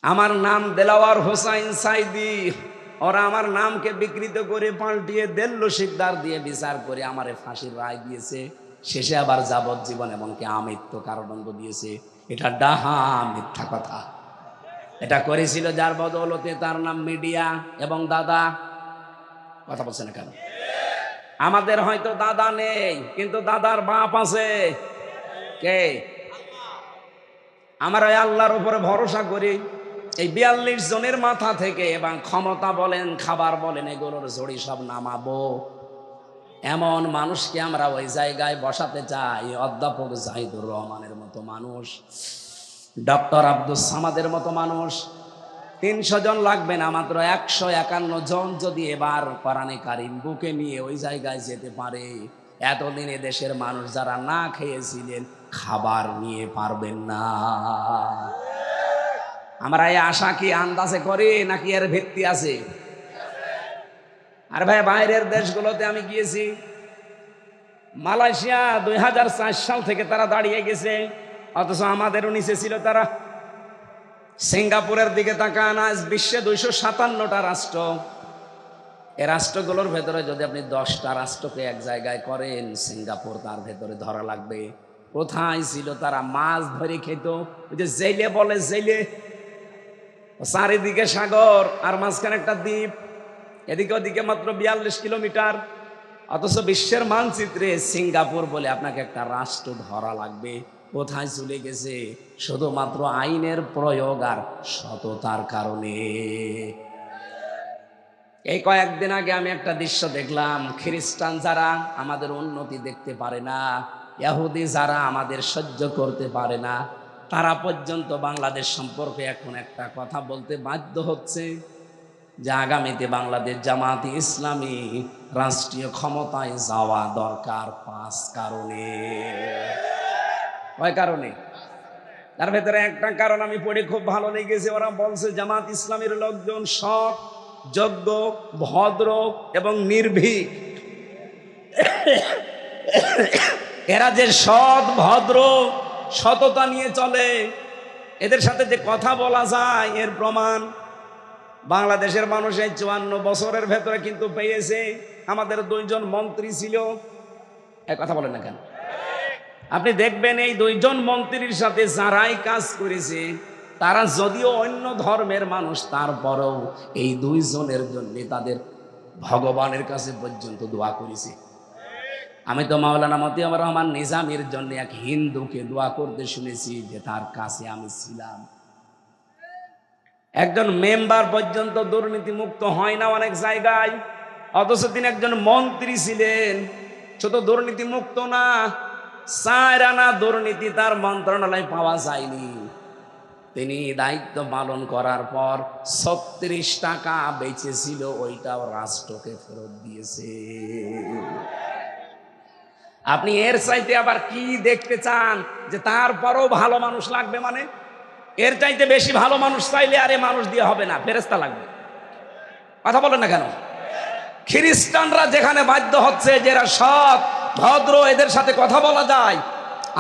আমার নাম দেলাওয়ার হোসাইন সাইদি। ওরা আমার নামকে বিকৃত করে পাল্টিয়ে দেল্লু শিকদার দিয়ে বিচার করে আমারে ফাঁসির রায় দিয়েছে। শেষে আবার যাবজ্জীবন এমনকি আমৃত্যু কারাদণ্ড দিয়েছে। এটা ডাহা মিথ্যা কথা। এটা করেছিল যার বদৌলতে তার নাম মিডিয়া এবং দাদা। কথা বলছে না কেন? আমাদের হয়তো দাদা নেই, কিন্তু দাদার বাপ আছে। কে? আমরা আল্লাহর উপরে ভরসা করি। এই 42 জনের মাথা থেকে এবং ক্ষমতা বলেন, খাবার বলেন, এগুলোর জড়ি সব নামাবো। এমন মানুষকে আমরা ওই জায়গায় বসাতে চাই। অধ্যাপক জাহিদুর রহমানের মতো মানুষ, ডক্টর আব্দুল সামাদের মতো মানুষ। 300 জন লাগবে না, মাত্র 151 জন যদি এবার কোরআনে কারিম বুকে নিয়ে ওই জায়গায় যেতে পারে, এতদিনে দেশের মানুষ যারা না খেয়েছিলেন খাবার নিয়ে পারবেন না। আমরা এই আশা কি আন্দাজে করি নাকি এর ভিত্তি আছে? আর ভাই, বাইরের দেশগুলোতে আমি গিয়েছি। মালয়েশিয়া 2004 সাল থেকে তারা দাঁড়িয়ে গেছে, অথচ আমাদেরও নিচে ছিল তারা। সিঙ্গাপুরের দিকে তাকান, আজ বিশ্বে 257টা রাষ্ট্র। এই রাষ্ট্রগুলোর ভেতরে যদি আপনি 10টা রাষ্ট্রকে এক জায়গায় করেন, সিঙ্গাপুর তার ভেতরে ধরা লাগবে। কোথায় ছিল তারা? মাছ ধরে খেত। ওই যে জেলে বলে, জেলে। চারিদিকে সাগর আর মাঝখানে একটা দ্বীপ, এদিকে ওদিকে মাত্র 42 কিলোমিটার। অথচ বিশ্বের মানচিত্রে সিঙ্গাপুর বলে আপনাকে একটা রাষ্ট্র ধরা লাগবে। কোথায় চলে গেছে? শুধুমাত্র আইনের প্রয়োগ আর সততার কারণে। এই কয়েকদিন আগে আমি একটা দৃশ্য দেখলাম। খ্রিস্টান যারা আমাদের উন্নতি দেখতে পারে না, ইহুদি যারা আমাদের সহ্য করতে পারে না, তারা পর্যন্ত বাংলাদেশ সম্পর্কে এখন একটা কথা বলতে বাধ্য হচ্ছে যে আগামীতে বাংলাদেশ জামাত ইসলামী রাষ্ট্রীয় ক্ষমতায় যাওয়া দরকার 5 কারণে। কয় কারণে? তার ভেতরে একটা কারণ আমি পড়ে খুব ভালো লেগেছে। ওরা বলছে জামাত ইসলামীর লোকজন সৎ, যোগ্য, ভদ্র এবং নির্ভীক। এরা যে সৎ, ভদ্র, সততা নিয়ে চলে, এদের সাথে যে কথা বলা যায় এর প্রমাণ বাংলাদেশের মানুষ এই 54 বছরের ভেতরে কিন্তু পেয়েছে। আমাদের 2 জন মন্ত্রী ছিল। এক কথা বলেন না কেন? আপনি দেখবেন এই 2 জন মন্ত্রীর সাথে যারাই কাজ করেছে তারা যদিও অন্য ধর্মের মানুষ, তারপরেও এই 2 জনের জন্য তাদের ভগবানের কাছে পর্যন্ত দোয়া করেছি। আমি তো মাওলানা মতিউর রহমান নিজামীর জন্য এক হিন্দুকে দোয়া করতে শুনেছি যে তার কাছে আমি ছিলাম। একজন মেম্বার পর্যন্ত দুর্নীতি মুক্ত হয় না অনেক জায়গায়, অথচ তিনি একজন মন্ত্রী ছিলেন, শুধু দুর্নীতি মুক্ত না, 4 আনা দুর্নীতি তার মন্ত্রণালয় পাওয়া যায়নি। তিনি দায়িত্ব পালন করার পর 36 টাকা বেঁচেছিল, ওইটাও রাষ্ট্রকে ফেরত দিয়েছে। আপনি এর চাইতে আবার কি দেখতে চান যে তারপরও ভালো মানুষ লাগবে? মানে এর চাইতে বেশি ভালো মানুষ চাইলে আরে মানুষ দিয়ে হবে না, ফেরেশতা লাগবে। কথা বলেন না কেন? খ্রিস্টানরা যেখানে বাধ্য হচ্ছে যে এরা সৎ ভদ্র, এদের সাথে কথা বলা যায়,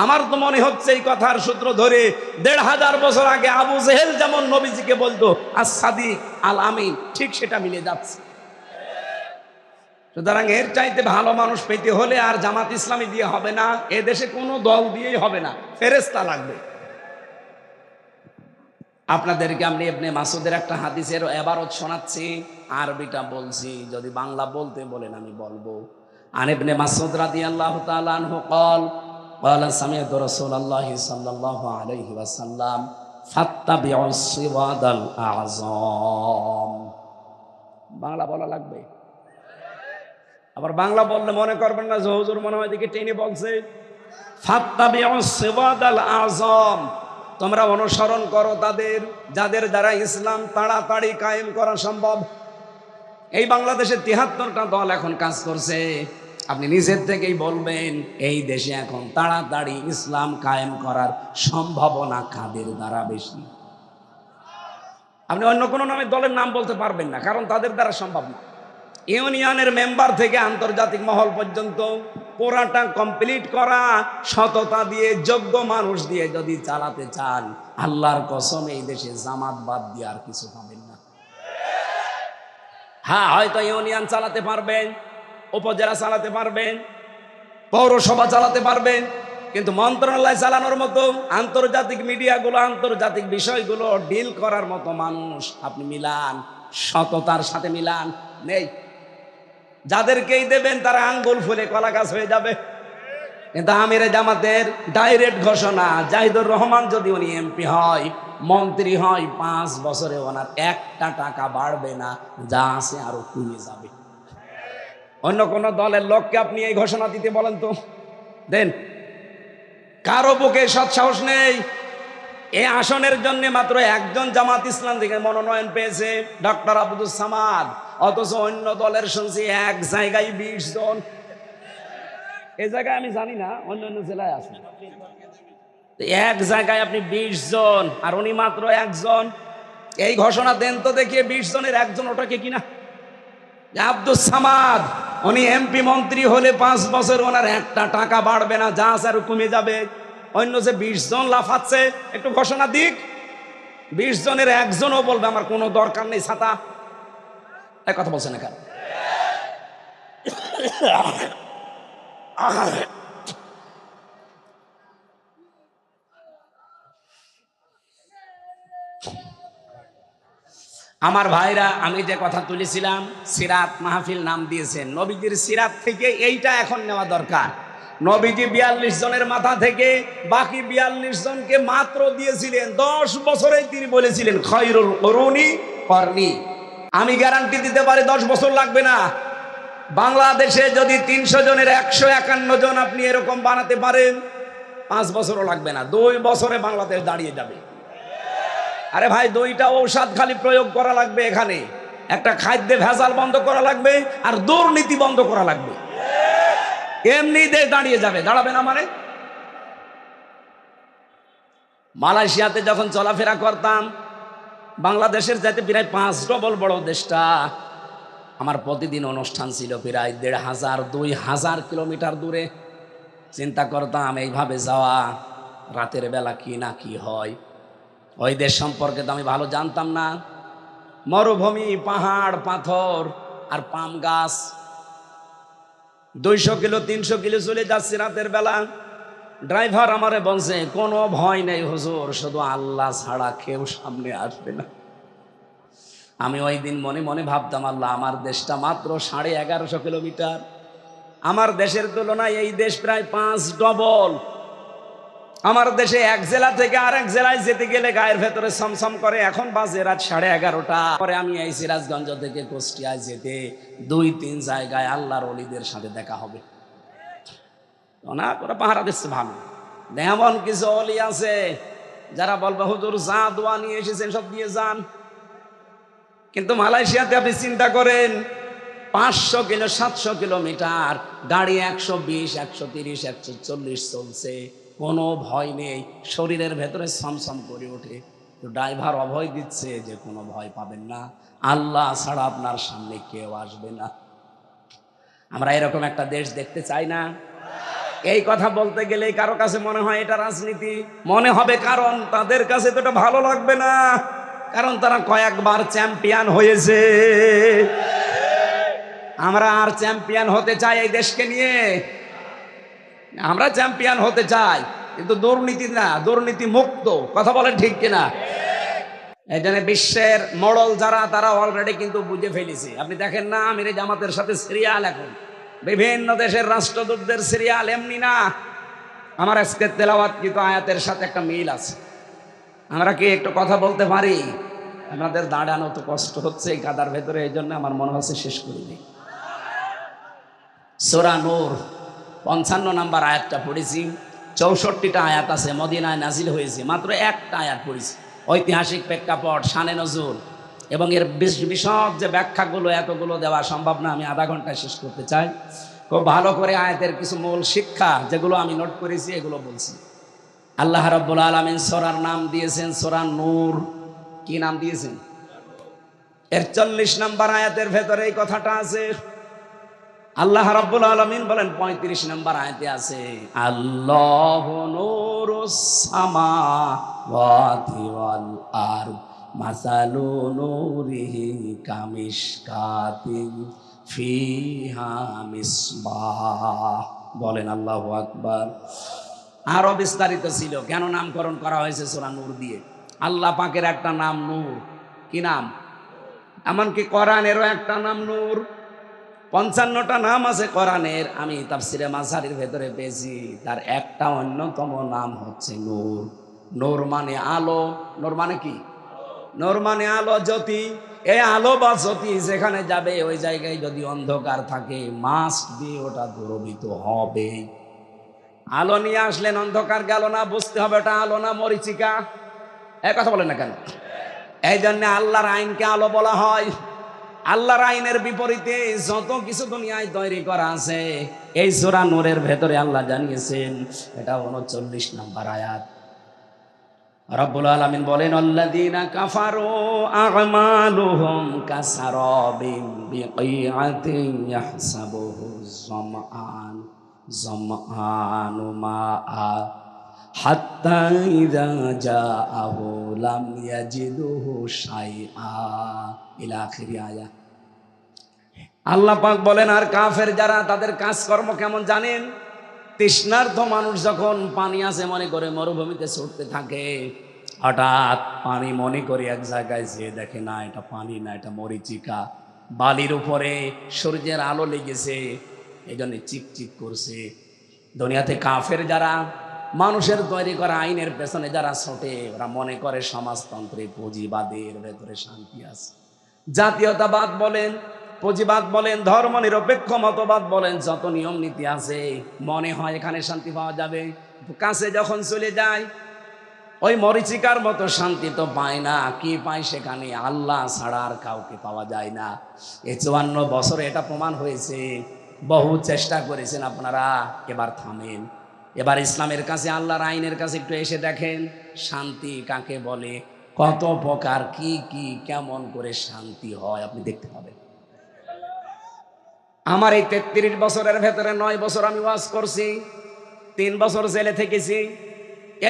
আমার তো মনে হচ্ছে এই কথার সূত্র ধরে 1500 বছর আগে আবু জেহেল যেমন নবীজিকে বলতো আস-সাদিক আল আমিন, ঠিক সেটা মিলে যাচ্ছে। সুতরাং এর চাইতে ভালো মানুষ পেতে হলে আর জামাত ইসলামী দিয়ে হবে না, এ দেশে কোনো দল দিয়েই হবে না, ফেরেশতা লাগবে। আপনাদেরকে আমি ইবনে মাসউদের একটা হাদিসের ইবারত শোনাচ্ছি, আরবিটা বলছি, যদি বাংলা বলতে বলেন আমি বলবো। আন ইবনে মাসউদ রাদিয়াল্লাহু তাআলা আনহু قال قال سمعت رسول الله صلى الله عليه وسلم فاتبعوا الصراط الاعظم। বাংলা বলা লাগবে। আবার বাংলা বললে মনে করবেন না যে হুজুর মনে হয় দেখে টেনে বলছে। ফাত্তাবিউস সিরাতাল আযম, তোমরা অনুসরণ করো তাদের যাদের দ্বারা ইসলাম তাড়াতাড়ি কায়েম করা সম্ভব। এই বাংলাদেশে 73টা দল এখন কাজ করছে, আপনি নিজের থেকেই বলবেন এই দেশে এখন তাড়াতাড়ি ইসলাম কায়েম করার সম্ভাবনা কাদের দ্বারা বেশি? আপনি অন্য কোনো নামে দলের নাম বলতে পারবেন না, কারণ তাদের দ্বারা সম্ভব না। ইউনিয়নের মেম্বার থেকে আন্তর্জাতিক মহল পর্যন্ত পুরাটা কমপ্লিট করা সততা দিয়ে, যোগ্য মানুষ দিয়ে যদি চালাতে চান, আল্লাহর কসম এই দেশে জামাত বাদ দিয়ে আর কিছু পাবেন না। হ্যাঁ, হয়তো ইউনিয়ন চালাতে পারবেন, উপজেলা চালাতে পারবেন, পৌরসভা চালাতে পারবেন, কিন্তু মন্ত্রণালয় চালানোর মতো, আন্তর্জাতিক মিডিয়াগুলো, আন্তর্জাতিক বিষয়গুলো ডিল করার মতো মানুষ আপনি মিলান, সততার সাথে মিলান, নেই। যাদেরকেই দেবেন তারা আঙ্গুল ফুলে কলা গাছ হয়ে যাবে। কিন্তু আমিরে জামাতের ডাইরেক্ট ঘোষণা, জাহিদুর রহমান যদি উনি এমপি হয়, মন্ত্রী হয়, 5 বছরে ওনার 1টা টাকা বাড়বে না, যা আছে আরো কমে যাবে। অন্য কোন দলের লোককে আপনি এই ঘোষণা দিতে বলেন তো, দেন? কারো বুকে সৎসাহস নেই। এই আসনের জন্য মাত্র একজন জামাত ইসলাম থেকে মনোনয়ন পেয়েছে, ডক্টর আব্দুস সামাদ, অথচ অন্য দলের শুনছি এক জায়গায় 20 জন। এই জায়গায় আমি জানি না, অন্য অন্য জেলায় আছে, এক জায়গায় আপনি 20 জন আর উনি মাত্র একজন। এই ঘোষণা দেন তো দেখিয়ে 20 জনের একজন ওটাকে কিনা? আব্দুস সামাদ উনি এমপি মন্ত্রী হলে 5 বছর ওনার 1টা টাকা বাড়বে না, যা আছে আর কমে যাবে। অন্য যে 20 জন লাফাচ্ছে, একটু ঘোষণা দিক, 20 জনের একজনও বলবে আমার কোনো দরকার নেই ছাতা। এক কথা বলছে না কেন? আমার ভাইরা, আমি যে কথা তুলেছিলাম, সিরাত মাহফিল নাম দিয়েছেন, নবীজির সিরাত থেকে এইটা এখন নেওয়া দরকার। নবীজি 42 জনের মাথা থেকে বাকি 42 জনকে মাত্র দিয়েছিলেন 10 বছরেই। তিনি বলেছিলেন খায়রুল কুরুনি করনি। আমি গ্যারান্টি দিতে পারি 10 বছর লাগবে না। বাংলাদেশে যদি 300 জনের 151 জন আপনি এরকম বানাতে পারেন, 5 বছরও লাগবে না, 2 বছরে বাংলাদেশ দাঁড়িয়ে যাবে। আরে ভাই, 2টা ঔষধ খালি প্রয়োগ করা লাগবে এখানে। একটা খাদ্যে ভেজাল বন্ধ করা লাগবে, আর দুর্নীতি বন্ধ করা লাগবে, এমনি দেশ দাঁড়িয়ে যাবে। দাঁড়াবে না মানে? মালয়েশিয়াতে যখন চলাফেরা করতাম, বাংলাদেশের যাতে প্রায় 5 ডবল বড় দেশটা, আমার প্রতিদিন অনুষ্ঠান ছিল প্রায় 1500-2000 কিলোমিটার দূরে। চিন্তা করতাম এইভাবে যাওয়া, রাতের বেলা কি না কি হয়। ওই দেশ সম্পর্কে তো আমি ভালো জানতাম না। মরুভূমি, পাহাড়, পাথর আর পাম গাছ। 200 কিলো 300 কিলো চলে যাচ্ছি রাতের বেলা। ড্রাইভার আমারে বলছে কোনো ভয় নেই হুজুর, শুধু আল্লাহ ছাড়া কেউ সামনে আসবে না। আমি ওই দিন মনে মনে ভাবতাম, আল্লাহ, আমার দেশটা মাত্র 1150 কিলোমিটার, আমার দেশের তুলনায় এই দেশ প্রায় 5 ডবল। আমার দেশে এক জেলা থেকে আরেক জেলায় যেতে গেলে গায়ের ভেতরে সমসম করে। এখন বাজে রাত 11:30। পরে আমি এই সিরাজগঞ্জ থেকে কুষ্টিয়ায় যেতে 2-3 জায়গায় আল্লাহর ওলিদের সাথে দেখা হবে। না করে পাহারা দিচ্ছে ভালো। এমন কিছু অলি আছে যারা বলবে, হুজুর যা দোয়া নিয়ে এসেছেন সব দিয়ে যান। কিন্তু মালয়েশিয়াতে আপনি চিন্তা করেন, 500 কিলো 700 কিলোমিটার গাড়ি 120, 130, 140 চলছে, কোনো ভয় নেই, শরীরের ভেতরে সমসম করে ওঠে। তো ড্রাইভার অভয় দিচ্ছে যে কোনো ভয় পাবেন না, আল্লাহ ছাড়া আপনার সামনে কেউ আসবে না। আমরা এরকম একটা দেশ দেখতে চাই না? এই কথা বলতে গেলে কারো কাছে মনে হয় এটা রাজনীতি মনে হবে, কারণ তাদের কাছে তো এটা ভালো লাগবে না, কারণ তারা কয়েকবার চ্যাম্পিয়ন হয়েছে। আমরা আর চ্যাম্পিয়ন হতে চাই এই দেশকে নিয়ে? আমরা চ্যাম্পিয়ন হতে চাই, কিন্তু দুর্নীতি না, দুর্নীতি মুক্ত। কথা বলেন ঠিক কিনা? এই জন্য বিশ্বের মডেল যারা, তারা অলরেডি কিন্তু বুঝে ফেলেছে। আপনি দেখেন না, আমির জামাতের সাথে সিরিয়াল, এখন বিভিন্ন দেশের রাষ্ট্রদূতদের সিরিয়াল এমনি না। আমার আজকে তেলাওয়াত কিন্তু আয়াতের সাথে একটা মিল আছে। আমরা কি একটু কথা বলতে পারি? আমাদের দাঁড়ানো তো কষ্ট হচ্ছে এই কাদার ভেতরে, এই জন্য আমার মনে হচ্ছে শেষ করে দিই। সূরা নূর 55 নম্বর আয়াতটা পড়েছি। 64টা আয়াত আছে, মদিনায় নাজিল হয়েছে, মাত্র একটা আয়াত পড়েছি। ঐতিহাসিক প্রেক্ষাপট, শানে নজুল এবং এর বিশদ যে ব্যাখ্যাগুলো, এতগুলো দেওয়া সম্ভব না, আমি আধা ঘন্টায় শেষ করতে চাই। খুব ভালো করে আয়াতের কিছু মূল শিক্ষা যেগুলো আমি নোট করেছি এগুলো বলছি। আল্লাহ রাব্বুল আলামিন সূরার নাম দিয়েছেন সূরা নূর। কি নাম দিয়েছেন? এর 40 নম্বর আয়াতের ভেতরে এই কথাটা আছে। আল্লাহ রাব্বুল আলামিন বলেন 35 নম্বর আয়াতে আছে, আল্লাহু নূরুস সামাওয়াতি ওয়াল আরদ মাসালু নূরিহি কামিশকাতিন ফিহা মিসবাহ। বলেন আল্লাহু আকবার। আরো বিস্তারিত ছিল কেন নামকরণ করা হয়েছে সূরা নূর দিয়ে। আল্লাহ পাকের একটা নাম নূর। কি নাম? এমনকি কোরআনেরও একটা নাম নূর। 55টা নাম আছে কোরআনের, আমি তাফসিরে মাঝারির ভেতরে পেয়েছি, তার একটা অন্যতম নাম হচ্ছে নূর। নূর মানে আলো। নূর মানে কি? নূর মানে আলো, জ্যোতি। এই আলো বা জ্যোতি যেখানে যাবে ওই জায়গায় যদি অন্ধকার থাকে, মাস্ট দিয়ে ওটা দূরীভূত হবে। আলো নিয়ে আসলেন, অন্ধকার গেল না, বুঝতে হবে ওটা আলো না মরিচিকা। এই কথা বলেন না কেন? এই জন্য আল্লাহর আইনকে আলো বলা হয়। আল্লাহর আইনের বিপরীতে যত কিছু দুনিয়ায় তৈরি করা আছে, এই সূরা নূরের ভেতরে আল্লাহ জানিয়েছেন। এটা 39 নম্বর আয়াত। রব্বুল আলামিন বলেন, আল্লাযীনা কাফারু আ'মালুহুম কাসারাবিন বিকিআতিন ইয়াহসাবুহু যামআনু মাআ হাত্তা ইযা জাআহু লাম ইয়াজিদুহু শাইআ ইলা আখিরি আয়াত। আল্লাহ পাক বলেন, আর কাফের যারা, তাদের কাজকর্ম কেমন জানেন? তৃষ্ণার্ত মানুষ যখন পানি আছে মনে করে মরুভূমিতে ছুটতে থাকে, হঠাৎ পানি মনে করে এক জায়গায় যেয়ে দেখে না এটা পানি না, এটা মরিচিকা। বালির উপরে সূর্যের আলো লেগেছে, এই জন্য চিকচিক করছে। দুনিয়াতে কাফের যারা, মানুষের তৈরি করা আইনের পেছনে যারা ছোটে, ওরা মনে করে সমাজতন্ত্রে, পুঁজিবাদের ভেতরে শান্তি আছে। জাতীয়তাবাদ বলেন, পুঁজিবাদ বলেন, ধর্ম নিরপেক্ষ মতবাদ বলেন, যত নিয়ম নীতি আছে, মনে হয় এখানে শান্তি পাওয়া যাবে। কাছে যখন চলে যায়, ওই মরিচিকার মতো শান্তি তো পায় না। কি পায় সেখানে? আল্লাহ ছাড়া আর কাউকে পাওয়া যায় না। এই 54 বছরে এটা প্রমাণ হয়েছে। বহু চেষ্টা করেছেন আপনারা, এবার থামেন। এবার ইসলামের কাছে, আল্লাহর আইনের কাছে একটু এসে দেখেন শান্তি কাকে বলে, কত প্রকার, কি কি কেমন করে শান্তি হয় আপনি দেখতে পাবেন। আমার এই 33 বছরের ভেতরে 9 বছর আমি ওয়াজ করছি, 3 বছর জেলে থেকেছি।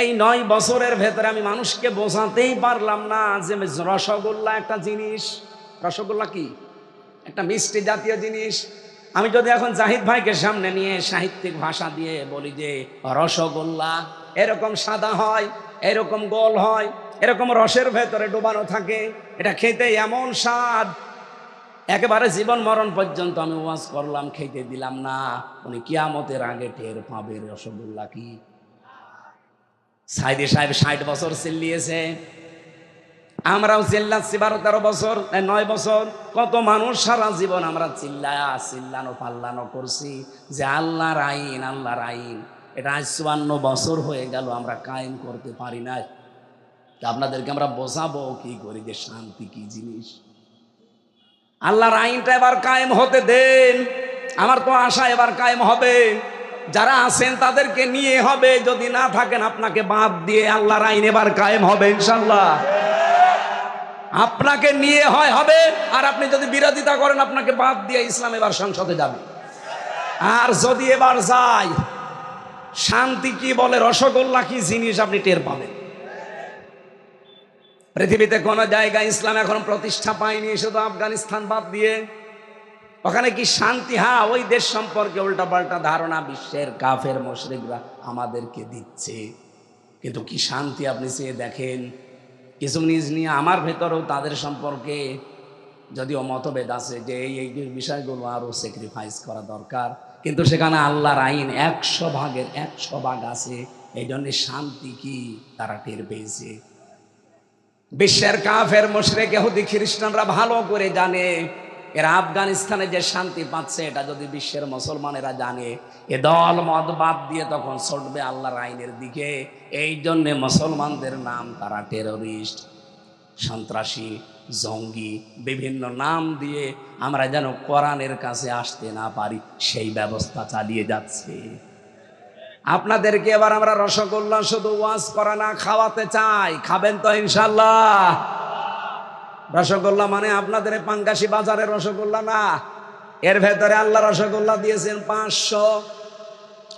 এই 9 বছরের ভেতরে আমি মানুষকে বোঝাতেই পারলাম না যে রসগোল্লা একটা জিনিস। রসগোল্লা কি? একটা মিষ্টি জাতীয় জিনিস। আমি যদি এখন জাহিদ ভাইকে সামনে নিয়ে সাহিত্যিক ভাষা দিয়ে বলি যে রসগোল্লা এরকম সাদা হয়, এরকম গোল হয়, এরকম রসের ভেতরে ডোবানো থাকে, এটা খেতে এমন স্বাদ, একেবারে জীবন মরণ পর্যন্ত আমি ওয়াজ করলাম, খেতে দিলাম না। উনি কিয়ামতের আগে টের পাবে রসগোল্লা কি। সাইদি সাহেব 60 বছর চিল্লিয়েছে, আমরাও চিল্লাচ্ছি 12-13 বছর 9 বছর। কত মানুষ সারা জীবন আমরা চিল্লানো পাল্লানো করছি যে আল্লাহর আইন, আল্লাহর আইন। এটা আজ 54 বছর হয়ে গেল আমরা কায়েম করতে পারি না। আপনাদেরকে আমরা বোঝাবো কি করি যে শান্তি কি জিনিস। আল্লাহর আইনটা এবার কায়েম হতে দেন। আমার তো আশা এবার কায়েম হবে। যারা আছেন তাদেরকে নিয়ে হবে, যদি না থাকেন আপনাকে বাদ দিয়ে আল্লাহর আইন এবার কায়েম হবে ইনশাআল্লাহ। আপনাকে নিয়ে হবে, আর আপনি যদি বিরোধিতা করেন আপনাকে বাদ দিয়ে ইসলাম এবার সংসদে যাবে। আর যদি এবার যায়, শান্তি কি বলে, রসগোল্লা কি জিনিস আপনি টের পাবেন। পৃথিবীতে কোন জায়গায় ইসলাম এখন প্রতিষ্ঠা পায়নি, শুধু আফগানিস্তান বাদ দিয়ে। ওখানে কি শান্তি? হ্যাঁ, ওই দেশ সম্পর্কে উল্টাপাল্টা ধারণা বিশ্বের কাফের মুশরিকরা আমাদেরকে দিচ্ছে, কিন্তু কি শান্তি আপনি চেয়ে দেখেন। কিছু নিজ নিয়ে আমার ভেতরেও তাদের সম্পর্কে যদিও মতভেদ আছে যে এই বিষয়গুলো আরো স্যাক্রিফাইস করা দরকার, কিন্তু সেখানে আল্লাহর আইন 100 ভাগের 100 ভাগ আছে। এই জন্য শান্তি কি তারা টের পেয়েছে। বিশ্বের কাফের মুশরিক ইহুদি খ্রিস্টানরা ভালো করে জানে এরা আফগানিস্তানে যে শান্তি পাচ্ছে, এটা যদি বিশ্বের মুসলমানেরা জানে, এ দল মত বাদ দিয়ে তখন ছুটবে আল্লাহর আইনের দিকে। এই জন্যে মুসলমানদের নাম তারা টেররিস্ট, সন্ত্রাসী, জঙ্গি, বিভিন্ন নাম দিয়ে আমরা যেন কোরআনের কাছে আসতে না পারি সেই ব্যবস্থা চালিয়ে যাচ্ছে। আপনাদেরকে এবার আমরা রসগোল্লা শুধু ওয়াজ করা না, খাওয়াতে চাই। খাবেন তো ইনশাল্লাহ? রসগোল্লা মানে আপনাদের পাঙ্গাসি বাজারের রসগোল্লা না, এর ভেতরে আল্লাহ রসগোল্লা দিয়েছেন 500।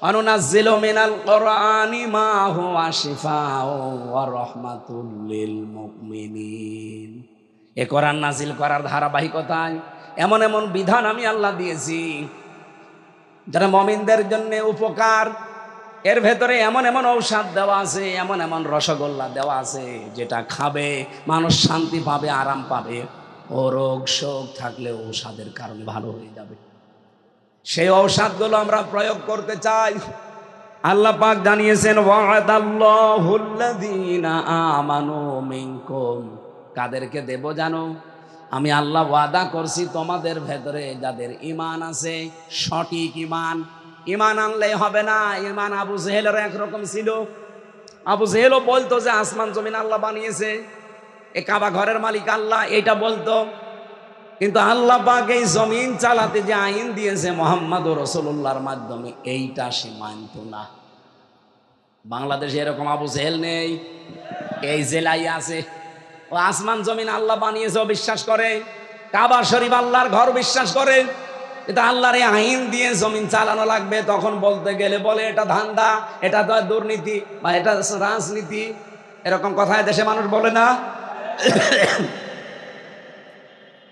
অনুনাজ্জিলু মিনাল কোরআনি মা হুয়া শিফাউ ওয়া রাহমাতুল লিল মুমিনিন। এ কোরআন নাজিল করার ধারাবাহিকতায় এমন এমন বিধান আমি আল্লাহ দিয়েছি যারা মুমিনদের জন্য উপকার। এর ভেতরে এমন এমন ঔষধ দেওয়া আছে, এমন এমন রসগোল্লা দেওয়া আছে যেটা খাবে মানুষ শান্তি পাবে, আরাম পাবে। ও রোগ শোক থাকলে ঔষধের কারণে ভালো হয়ে যাবে। সেই ঔষধগুলো আমরা প্রয়োগ করতে চাই। আল্লাহ পাক জানিয়েছেন ওয়াদাল্লাহুল্লাযীনা আমানু মিনকুম। কাদেরকে দেব জানো? আমি আল্লাহ ওয়াদা করছি তোমাদের ভেতরে যাদের ঈমান আছে, সঠিক ঈমান। ঈমান আনলে হবে না। ঈমান আবু জেহেলের একরকম ছিল। আবু জেহেলও বলতো যে আসমান জমিন আল্লাহ বানিয়েছে, এ কাবা ঘরের মালিক আল্লাহ, এটা বলতো। কিন্তু আল্লাহ পাক এই জমিন চালাতে যে আইন দিয়েছে মুহাম্মদ রাসূলুল্লাহর মাধ্যমে, এইটা সে মানত না। বাংলাদেশে এরকম আবু জেহেল নেই, এই জেলায় আছে। ও আসমান জমিন আল্লাহ বানিয়েছে ও বিশ্বাস করে, কাবা শরীফ আল্লাহর ঘর বিশ্বাস করে, এটা আল্লাহর আইন দিয়ে জমিন চালানো লাগবে। তখন বলতে গেলে বলে এটা ধান্দা, এটা তো দুর্নীতি বা এটা রাজনীতি, এরকম কথা দেশে মানুষ বলে না।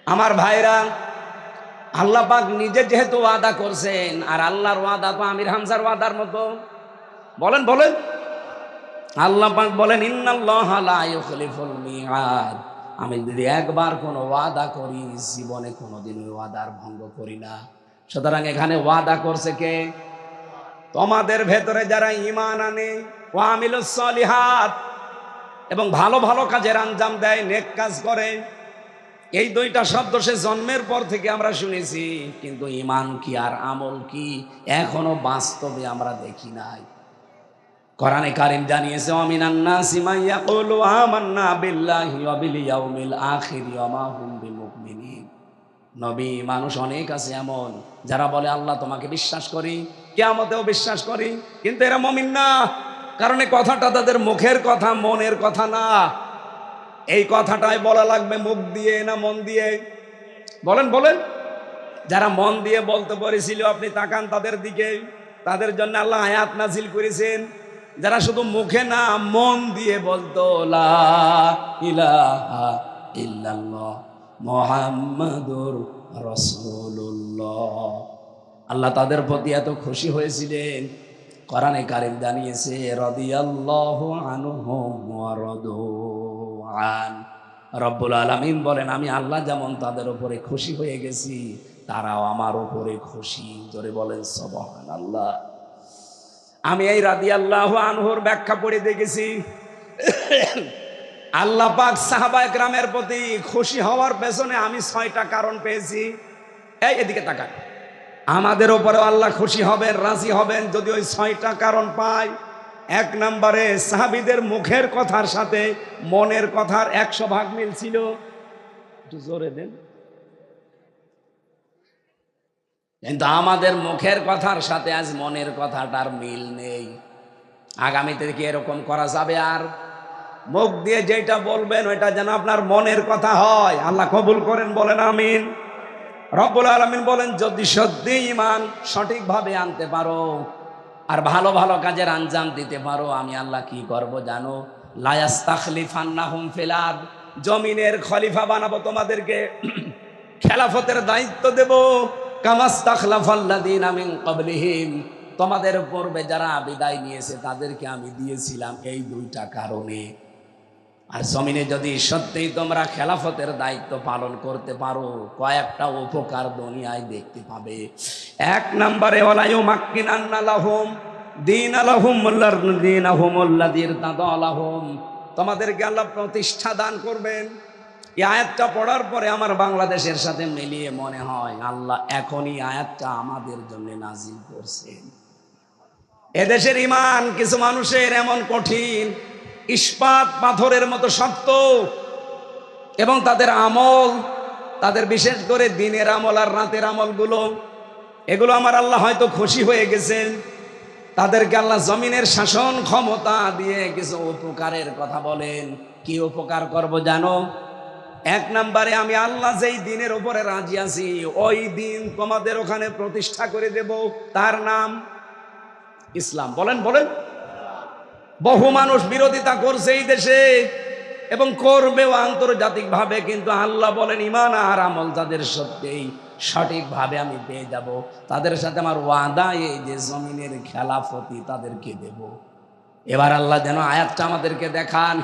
আমার ভাইরা, আল্লাহ পাক নিজে যেহেতু ওয়াদা করছেন, আর আল্লাহর ওয়াদা তো আমির হামজার ওয়াদার মতো। বলেন বলেন, আল্লাহ পাক বলেন ইন্নাল্লাহা লা ইউখলিফুল মিআদ। আমি যদি একবার কোনো ওয়াদা করি, জীবনে কোনোদিন ওই ওয়াদার ভঙ্গ করি না। সুতরাং এখানে ওয়াদা করছে কে? তোমাদের ভেতরে যারা ঈমান আনে, ওয়া আমিলুস সলিহাত, এবং ভালো ভালো কাজের আঞ্জাম দেয়, নেক কাজ করে। এই দুইটা শব্দ সে জন্মের পর থেকে আমরা শুনেছি, কিন্তু ঈমান কি আর আমল কি এখনো বাস্তবে আমরা দেখি নাই। কোরআনে কারীম জানিয়েছে ওয়ামিনান নাসি মান ইয়াকুলু আমান্না বিল্লাহি ওয়া বিল ইয়াউমিল আখির ওয়া মা হুম বিমুমিনিন। নবী, মানুষ অনেক আছে এমন যারা বলে আল্লাহ তোমাকে বিশ্বাস করি, কিয়ামতেও বিশ্বাস করি, কিন্তু এরা মুমিন না। কারণ এই কথাটা তাদের মুখের কথা, মনের কথা না। এই কথাটাই বলা লাগবে মুখ দিয়ে না মন দিয়ে? বলেন বলেন। যারা মন দিয়ে বলতে পেরেছিল আপনি তাকান তাদের দিকে, তাদের জন্য আল্লাহ আয়াত নাজিল করেছেন। যারা শুধু মুখে না মন দিয়ে বলতো লা ইলাহা ইল্লাল্লাহ মুহাম্মাদুর রাসূলুল্লাহ, আল্লাহ তাদের প্রতি এত খুশি হয়েছিলেন। কোরআনে কারীম জানিয়েছে রাদিয়াল্লাহু আনহুম ওয়া রাদু। আন। রব্বুল আলামিন বলেন, আমি আল্লাহ যেমন তাদের উপরে খুশি হয়ে গেছি, তারাও আমার উপরে খুশি। জোরে বলেন সুবহানাল্লাহ। আমি এই রাদিয়াল্লাহু আনহুর ব্যাখ্যা পড়ে দেখেছি, আল্লাহ পাক সাহাবায়ে কেরামের প্রতি খুশি হওয়ার পেছনে আমি 6টা কারণ পেয়েছি। এই এদিকে তাকান, আমাদের উপরে আল্লাহ খুশি হবেন, রাজি হবেন যদি ওই 6টা কারণ পাই। 1 নম্বরে সাহাবীদের মুখের কথার সাথে মনের কথার 100 ভাগ মিল ছিল। একটু জোরে দেন। কিন্তু আমাদের মুখের কথার সাথে আজ মনের কথাটার মিল নেই। আগামীতে কি এরকম করা যাবে? আর মুখ দিয়ে যেটা বলবেন ওইটা যেন আপনার মনের কথা হয়। আল্লাহ কবুল করেন, বলেন আমিন। রব্বুল আলামিন বলেন, যদি সত্যি ঈমান সঠিকভাবে আনতে পারো আর ভালো ভালো কাজের আঞ্জাম দিতে পারো, আমি আল্লাহ কি করব জানো? লা ইস্তাখলিফান্নাহুম ফিল আরদ, জমিনের খলিফা বানাবো তোমাদেরকে, খেলাফতের দায়িত্ব দেব। কামাস্তাখলাফাল্লাযীনা মিন ক্বাবলিহিম, তোমাদের পূর্বে যারা বিদায় নিয়েছে তাদেরকে আমি দিয়েছিলাম এই 2টা কারণে। আর জমিনে যদি সত্যিই তোমরা খেলাফতের দায়িত্ব পালন করতে পারো, কয়েকটা উপকার দুনিয়ায় দেখতে পাবে। 1 নম্বরে ওয়ালা ইউমাক্কিনান্না লাহুম দীনাহুমুল্লাযী ইরতাদা লাহুম, তোমাদেরকে আল্লাহ প্রতিষ্ঠা দান করবেন। এই আয়াতটা পড়ার পরে আমার বাংলাদেশের সাথে মিলিয়ে মনে হয় আল্লাহ এখনই আয়াতটা আমাদের জন্য নাজিল করছেন। এদেশের ঈমান কিছু মানুষের এমন কঠিন, ইস্পাত পাথরের মতো শক্ত, এবং তাদের আমল, তাদের বিশেষ করে দিনের আমল আর রাতের আমলগুলো, এগুলো আমার আল্লাহ হয়তো খুশি হয়ে গেছেন। তাদেরকে আল্লাহ জমিনের শাসন ক্ষমতা দিয়ে কিছু উপকারের কথা বলেন। কি উপকার করব জানো? 1 নম্বরে আমি আল্লাহ যেই দিনের উপরে রাজি আছি ওই দিন তোমাদের ওখানে প্রতিষ্ঠা করে দেব, তার নাম ইসলাম। বলেন বলেন। বহু মানুষ বিরোধিতা করছে এই দেশে এবং করবেও আন্তর্জাতিকভাবে, কিন্তু আল্লাহ বলেন ঈমান আর আমল যাদের সত্যিই সঠিকভাবে আমি পেয়ে যাব, তাদের সাথে আমার ওয়াদা এই যে জমিনের খেলাফতি তাদেরকে দেব। এবার আল্লাহ যেন আয়াতটা আমাদেরকে দেখান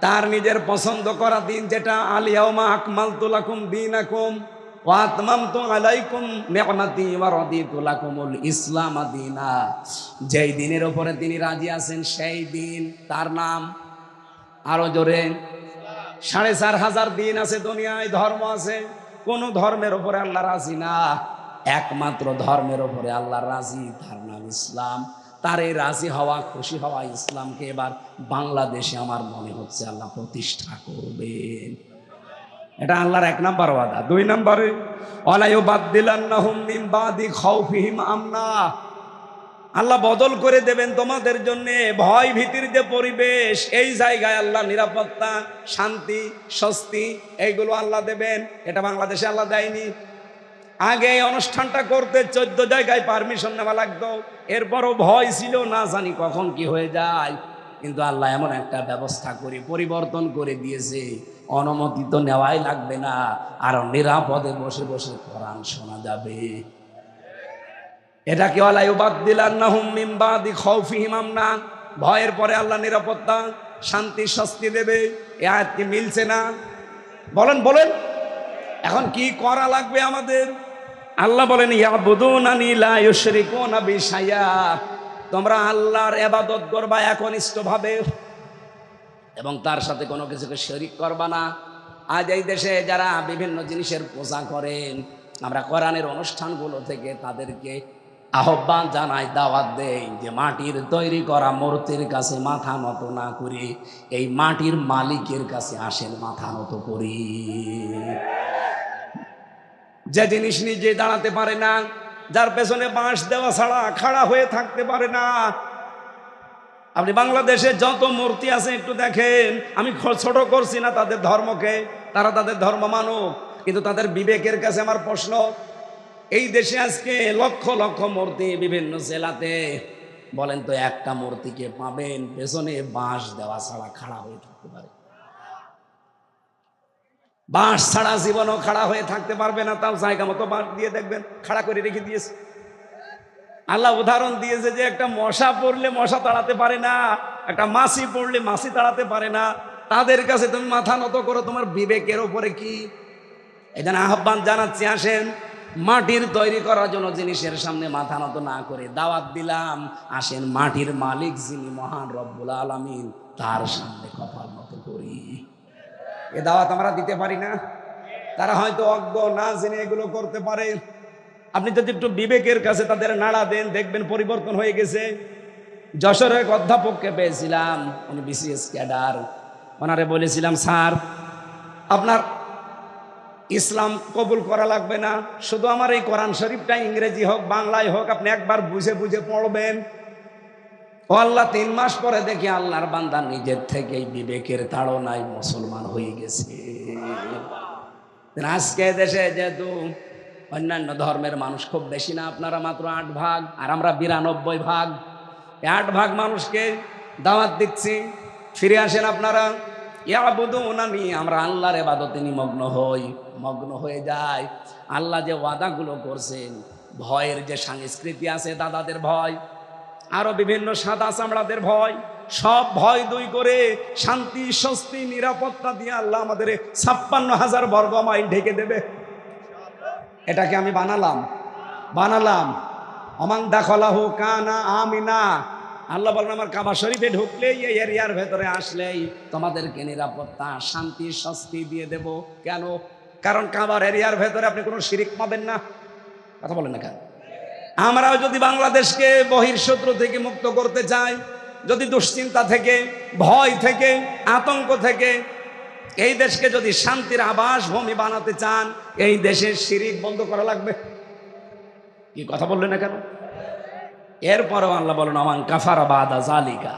তার নিজের পছন্দ করা দিন, যেটা আল ইয়াউমা আকমালতু লাকুম দীনাকুম ওয়া আতমামতু আলাইকুম নি'মাতি ওয়া রাদিতু লাকুমুল ইসলাম দীনা। যেই দিনের উপরে তিনি রাজি আছেন সেই দিন, তার নাম আরো জোরে 4,500 দিন আছে দুনিয়ায়, ধর্ম আছে, কোন ধর্মের উপরে আল্লাহ রাজি না, একমাত্র ধর্মের উপরে আল্লাহ রাজি, তার নাম ইসলাম। তার এই রাজি হওয়া, খুশি হওয়া ইসলামকে এবার বাংলাদেশে আমার মনে হচ্ছে আল্লাহ প্রতিষ্ঠা করবেন। এটা আল্লাহর 1 নম্বর ওয়াদা। 2 নম্বরে ওয়ালা ইউবাদদিলান্নাহুম মিন বাদি খাউফিহিম আমনা, আল্লাহ বদল করে দেবেন তোমাদের জন্য ভয় ভীতির যে পরিবেশ, এই জায়গায় আল্লাহ নিরাপত্তা, শান্তি, স্বস্তি এইগুলো আল্লাহ দেবেন। এটা বাংলাদেশে আল্লাহ দেয়নি। আগে এই অনুষ্ঠানটা করতে 14 জায়গায় পারমিশন নেওয়া লাগতো, এরপরও ভয় ছিল, না জানি কখন কি হয়ে যায়। কিন্তু আল্লাহ এমন একটা ব্যবস্থা করে পরিবর্তন করে দিয়েছে, অনুমতি তো নেওয়াই লাগবে না, আর নিরাপদে বসে বসে কোরআন শোনা যাবে। এটা কি ওয়ালা ইউবাদদিলান্নাহুম মিন বাদি খাউফিহিম আমনা, ভয়ের পরে আল্লাহ নিরাপত্তা, শান্তি, স্বস্তি দেবে। এই আয়াত কি মিলছে না? বলেন বলেন। এখন কি করা লাগবে আমাদের? আল্লাহ বলেন ইয়াবুদুনানি লা ইউশরিকুনা বি শাইআ, তোমরা আল্লাহর ইবাদত করবা একনিষ্ঠভাবে এবং তার সাথে কোনো কিছুকে শরীক করবা না। আজ এই দেশে যারা বিভিন্ন জিনিসের পূজা করেন, আমরা কোরআনের অনুষ্ঠানগুলো থেকে তাদেরকে আহ্বান জানাই, দাওয়াত দেই যে মাটির তৈরি করা মূর্তির কাছে মাথা নত না করে এই মাটির মালিকের কাছে আসেন, মাথা নত করি। যে জিনিস নিজে দাঁড়াতে পারে না, যার পেছনে বাঁশ দেওয়া ছাড়া খাড়া হয়ে থাকতে পারে না, আপনি বাংলাদেশে যত মূর্তি আছে একটু দেখেন। আমি ছোট করছি না তাদের ধর্মকে, তারা তাদের ধর্ম মানুক, কিন্তু তাদের বিবেকের কাছে আমার প্রশ্ন, এই দেশে আজকে লক্ষ লক্ষ মূর্তি বিভিন্ন জেলাতে, বলেন তো একটা মূর্তিকে পাবেন পেছনে বাঁশ দেওয়া ছাড়া খাড়া হয়ে থাকতে পারে? বাঁশ ছাড়া জীবনও খাড়া হয়ে থাকতে পারবে না। তাও জায়গা মতো বাঁশ দিয়ে দেখবেন খাড়া করে রেখে দিয়েছে। আল্লাহ উদাহরণ দিয়েছে যে একটা মশা পড়লে মশা তাড়াতে পারে না, একটা মাছি পড়লে মাছি তাড়াতে পারে না, তাদের কাছে তুমি মাথা নত করো, তোমার বিবেকের উপরে কি? এখানে আহ্বান জানাচ্ছি, আসেন মাটির তৈরি করার জন্য জিনিসের সামনে মাথা নত না করে দাওয়াত দিলাম, আসেন মাটির মালিক যিনি মহান রব্বুল আলামিন তার সামনে কপাল নত করি। এ দাওয়াত আমরা দিতে পারি না? তারা হয়তো অজ্ঞ, না জেনে এগুলো করতে পারে। আপনি যদি একটু বিবেকের কাছে তাদের নাড়া দেন, দেখবেন পরিবর্তন হয়ে গেছে। যশোরের এক অধ্যাপককে পেয়েছিলাম, উনি বিসিএস ক্যাডার। ওনারে বলেছিলাম, স্যার আপনার ইসলাম কবুল করা লাগবে না, শুধু আমার এই কোরআন শরীফটা ইংরেজি হোক বাংলায় হোক আপনি একবার বুঝে বুঝে পড়বেন। ও আল্লাহ, 3 মাস পরে দেখি আল্লাহর বান্দা নিজের থেকেই বিবেকের তাড়নায় মুসলমান হয়ে গেছে। আজকে দেশে যেহেতু অন্যান্য ধর্মের মানুষ খুব বেশি না, আপনারা মাত্র 8 ভাগ আর আমরা 92 ভাগ। 8 ভাগ মানুষকে দাওয়াত দিচ্ছি, ফিরে আসেন আপনারা। ইয়াবুদুনানি, আমরা আল্লাহর ইবাদতে নিমগ্ন হই, মগ্ন হয়ে যায়। আল্লাহ যে ওয়াদাগুলো করছেন, ভয়ের যে সংস্কৃতি আছে, দাদাদের ভয়, আরো বিভিন্ন সাদা চামড়াদের ভয়, সব ভয় দুই করে শান্তি স্বস্তি নিরাপত্তা দিয়ে আল্লাহ আমাদের 56,000 বর্গ মাইল ঢেকে দেবে। এটাকে আমি বানালাম অমান দাখলাহু কানা আমিনা। আল্লাহ বলেন, আমার কাবা শরীফে ঢুকলেই, এই এরিয়ার ভেতরে আসলেই তোমাদেরকে নিরাপত্তা শান্তি স্বস্তি দিয়ে দেব। কেন? কারণ কাবার এরিয়ার ভেতরে আপনি কোনো শিরিক পাবেন না। কথা বলেন না কেন? আমরাও যদি বাংলাদেশকে বহির্শত্রু থেকে মুক্ত করতে চাই, যদি দুশ্চিন্তা থেকে, ভয় থেকে, আতঙ্ক থেকে এই দেশকে যদি শান্তির আবাস ভূমি বানাতে চান, এই দেশের শিরিক বন্ধ করা লাগবে। কি কথা বললেন না কেন? এরপরেও আল্লাহ বলেন, আমান কাফারা বাদা জালিকা।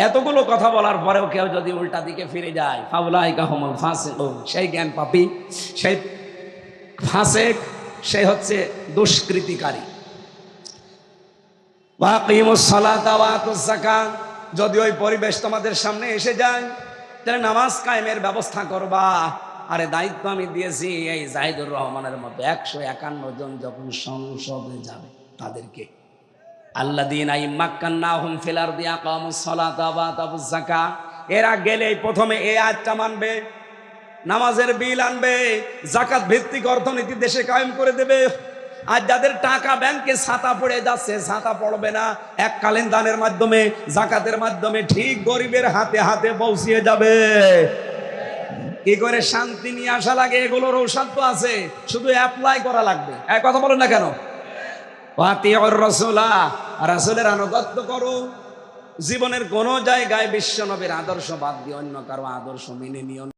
এতগুলো কথা বলার পরেও কেউ যদি উল্টা দিকে ফিরে যায়, ফাউলাইকা হুমুল ফাসিকুন, সেই জ্ঞান পাপী, সেই ফাসেক, সেই হচ্ছে দুষ্কৃতিকারী। ওয়াকিমুস সালাতা ওয়া আতুজ যাকাত, যদি ওই পরিবেশ তোমাদের সামনে এসে যায় তাহলে নামাজ কায়েমের ব্যবস্থা করবা। আরে দায়িত্ব আমি দিয়েছি, এই জাহিদুর রহমানের মতো 151 জন যখন সংসদে যাবে তাদেরকে, আল্লাযীনা ইম্মাক্কান্নাহুম ফিল আরদি আকামুস সালাতা ওয়া আতাবুজ যাকাত, এরা গেলেই প্রথমে এই আয়াতটা মানবে, নামাজের বিল আনবে, যাকাত ভিত্তিক অর্থনীতি দেশে কায়েম করে দেবে। আর যাদের টাকা ব্যাংকে ছাতা পড়ে যাচ্ছে, ছাতা পড়বে না, এককালীন দানের মাধ্যমে, যাকাতের মাধ্যমে ঠিক গরিবের হাতে হাতে পৌঁছিয়ে যাবে। কি করে শান্তি নিয়ে আসা লাগে, এগুলোর ঔষধ তো আছে, শুধু অ্যাপ্লাই করা লাগবে। এক কথা বলেন না কেন? ওয়াতিউর রাসূলা, রাসূলের আনুগত্য করো। জীবনের কোনো জায়গায় বিশ্বনবীর আদর্শ বাদ দিয়ে অন্য কারো আদর্শ মেনে নিও না।